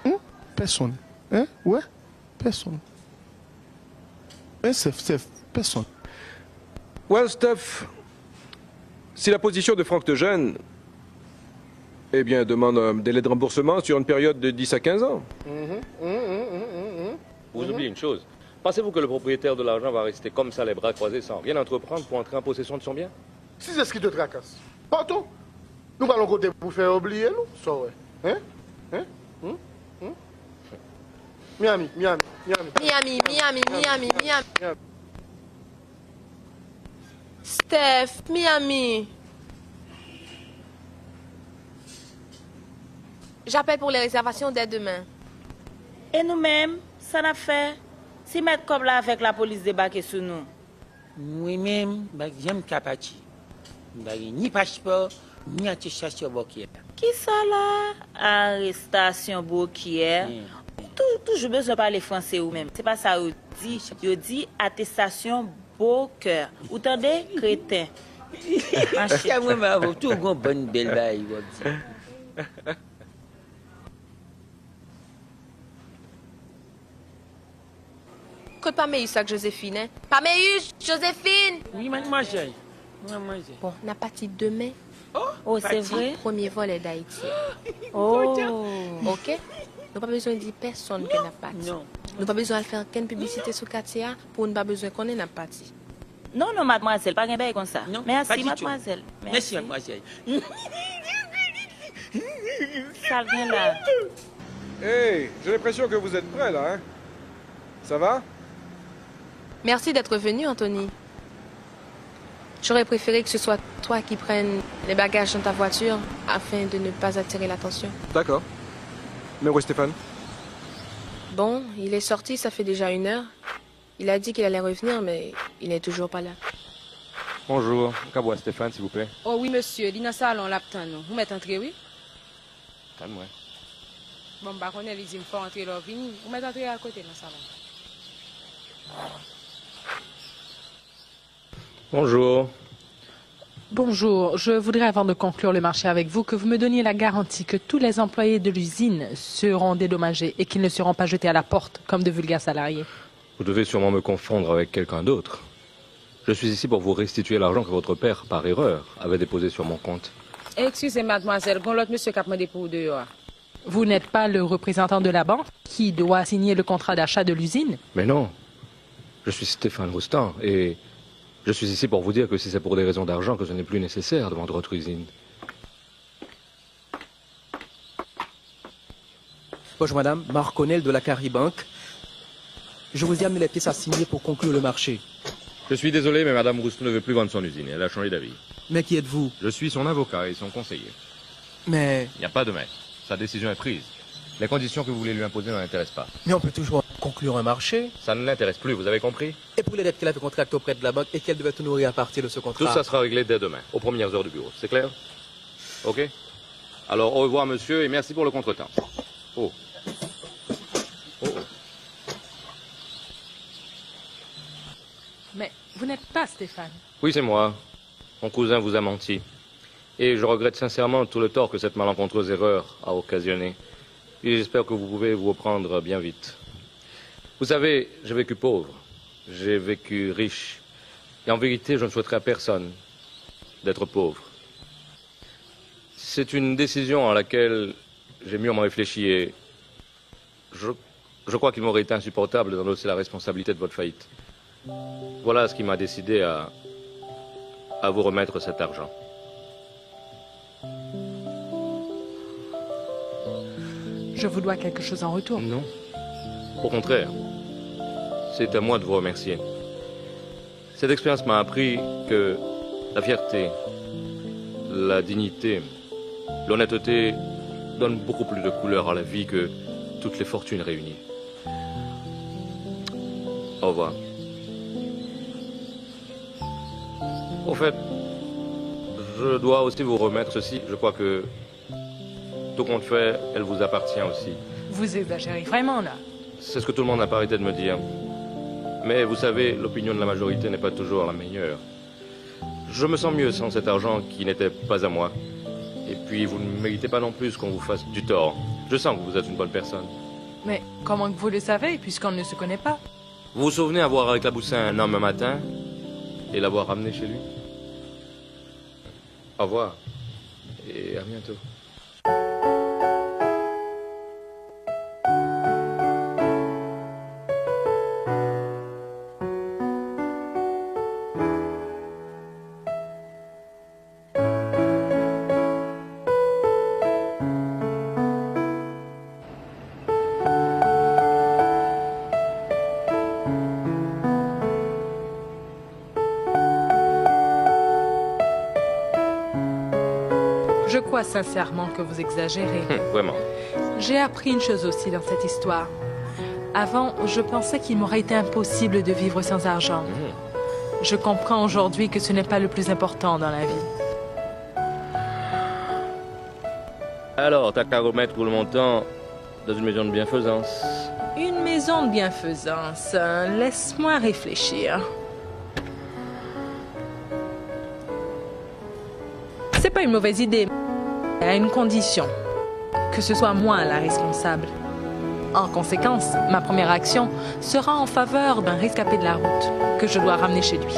Hein? Personne. Hein? Ouais? Personne. Hein, Steph? Personne. Well, Steph, si la position de Franck te gêne, eh bien, demande un délai de remboursement sur une période de 10 à 15 ans. Vous oubliez une chose. Pensez-vous que le propriétaire de l'argent va rester comme ça, les bras croisés, sans rien entreprendre pour entrer en possession de son bien? Si c'est ce qui te tracasse, partons. Nous allons côté pour faire oublier, nous. Ça, ouais. Hein? Hein? Miami. Steph, Miami. J'appelle pour les réservations dès demain. Et nous-mêmes, ça n'a fait. Si mettre comme là avec la police débarquer sur nous. Moi-même, j'aime Kapati. Ni passeport, ni attestation bancaire. Qui ça là? Arrestation bancaire. Toujours besoin de parler français ou même. C'est pas ça ou dit. Je dis attestation bancaire. Vous entendez, crétin? C'est moi, mais tout une bonne belle baille. Écoute, pas meilleur ça que Joséphine, hein? Pas meilleur, Joséphine! Oui, mademoiselle. Bon, on a parti demain. Oh, c'est vrai? Premier vol est d'Haïti. Oh! Ok? Nous n'avons pas besoin de dire personne que n'a parti. Non. Nous n'avons pas besoin de faire aucune publicité sur Katia pour ne pas besoin qu'on ait n'a parti. Non, mademoiselle, pas un comme ça. Non, merci, mademoiselle. Merci, mademoiselle. Ça vient là. Hey, j'ai l'impression que vous êtes prêts, là, hein? Ça va? Merci d'être venu, Anthony. J'aurais préféré que ce soit toi qui prennes les bagages dans ta voiture afin de ne pas attirer l'attention. D'accord. Mais où est Stéphane? Bon, il est sorti, ça fait déjà 1 heure. Il a dit qu'il allait revenir, mais il n'est toujours pas là. Bonjour. Qu'à Stéphane, s'il vous plaît? Oh oui, monsieur. Il est dans le salon, l'attend, nous. Vous mettez entrée, oui? Calme-moi. Bon, bah, on est les il faut entrer là, vini. Vous mettez entrée à côté dans le salon. Bonjour. Bonjour, je voudrais avant de conclure le marché avec vous que vous me donniez la garantie que tous les employés de l'usine seront dédommagés et qu'ils ne seront pas jetés à la porte comme de vulgaires salariés. Vous devez sûrement me confondre avec quelqu'un d'autre. Je suis ici pour vous restituer l'argent que votre père, par erreur, avait déposé sur mon compte. Excusez, mademoiselle, gon l'autre monsieur qui a demandé pour dehors. Vous n'êtes pas le représentant de la banque qui doit signer le contrat d'achat de l'usine? Mais non. Je suis Stéphane Roustan et je suis ici pour vous dire que si c'est pour des raisons d'argent que ce n'est plus nécessaire de vendre votre usine. Bonjour madame, Marc Connell de la Caribanque. Je vous ai amené les pièces à signer pour conclure le marché. Je suis désolé, mais madame Roustan ne veut plus vendre son usine. Elle a changé d'avis. Mais qui êtes-vous? Je suis son avocat et son conseiller. Mais... Il n'y a pas de mais. Sa décision est prise. Les conditions que vous voulez lui imposer ne l'intéressent pas. Mais on peut toujours conclure un marché. Ça ne l'intéresse plus, vous avez compris? Et pour les dettes qu'elle avait contractées auprès de la banque et qu'elle devait honorer à partir de ce contrat? Tout ça sera réglé dès demain, aux premières heures du bureau. C'est clair? Ok? Alors, au revoir, monsieur, et merci pour le contretemps. Oh. Oh. Mais vous n'êtes pas Stéphane. Oui, c'est moi. Mon cousin vous a menti. Et je regrette sincèrement tout le tort que cette malencontreuse erreur a occasionné. Et j'espère que vous pouvez vous reprendre bien vite. Vous savez, j'ai vécu pauvre. J'ai vécu riche. Et en vérité, je ne souhaiterais à personne d'être pauvre. C'est une décision à laquelle j'ai mûrement réfléchi et je crois qu'il m'aurait été insupportable d'endosser la responsabilité de votre faillite. Voilà ce qui m'a décidé à vous remettre cet argent. Je vous dois quelque chose en retour. Non. Au contraire. C'est à moi de vous remercier. Cette expérience m'a appris que la fierté, la dignité, l'honnêteté donnent beaucoup plus de couleur à la vie que toutes les fortunes réunies. Au revoir. Au fait, je dois aussi vous remettre ceci. Je crois que tout compte fait, elle vous appartient aussi. Vous exagérez vraiment, là. C'est ce que tout le monde n'a pas arrêté de me dire. Mais vous savez, l'opinion de la majorité n'est pas toujours la meilleure. Je me sens mieux sans cet argent qui n'était pas à moi. Et puis, vous ne méritez pas non plus qu'on vous fasse du tort. Je sens que vous êtes une bonne personne. Mais comment que vous le savez, puisqu'on ne se connaît pas? Vous vous souvenez avoir éclaboussé un homme un matin et l'avoir ramené chez lui? Au revoir et à bientôt. Je crois sincèrement que vous exagérez. Vraiment. J'ai appris une chose aussi dans cette histoire. Avant, je pensais qu'il m'aurait été impossible de vivre sans argent. Je comprends aujourd'hui que ce n'est pas le plus important dans la vie. Alors, t'as qu'à remettre pour le montant dans une maison de bienfaisance. Une maison de bienfaisance. Laisse-moi réfléchir. C'est pas une mauvaise idée, mais à une condition. Que ce soit moi la responsable. En conséquence, ma première action sera en faveur d'un rescapé de la route que je dois ramener chez lui.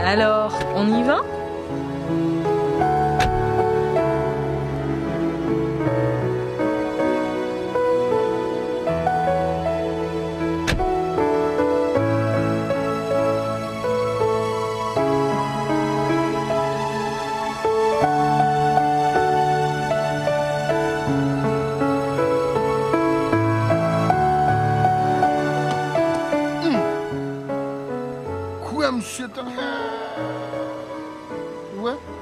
Alors, on y va ? vrai?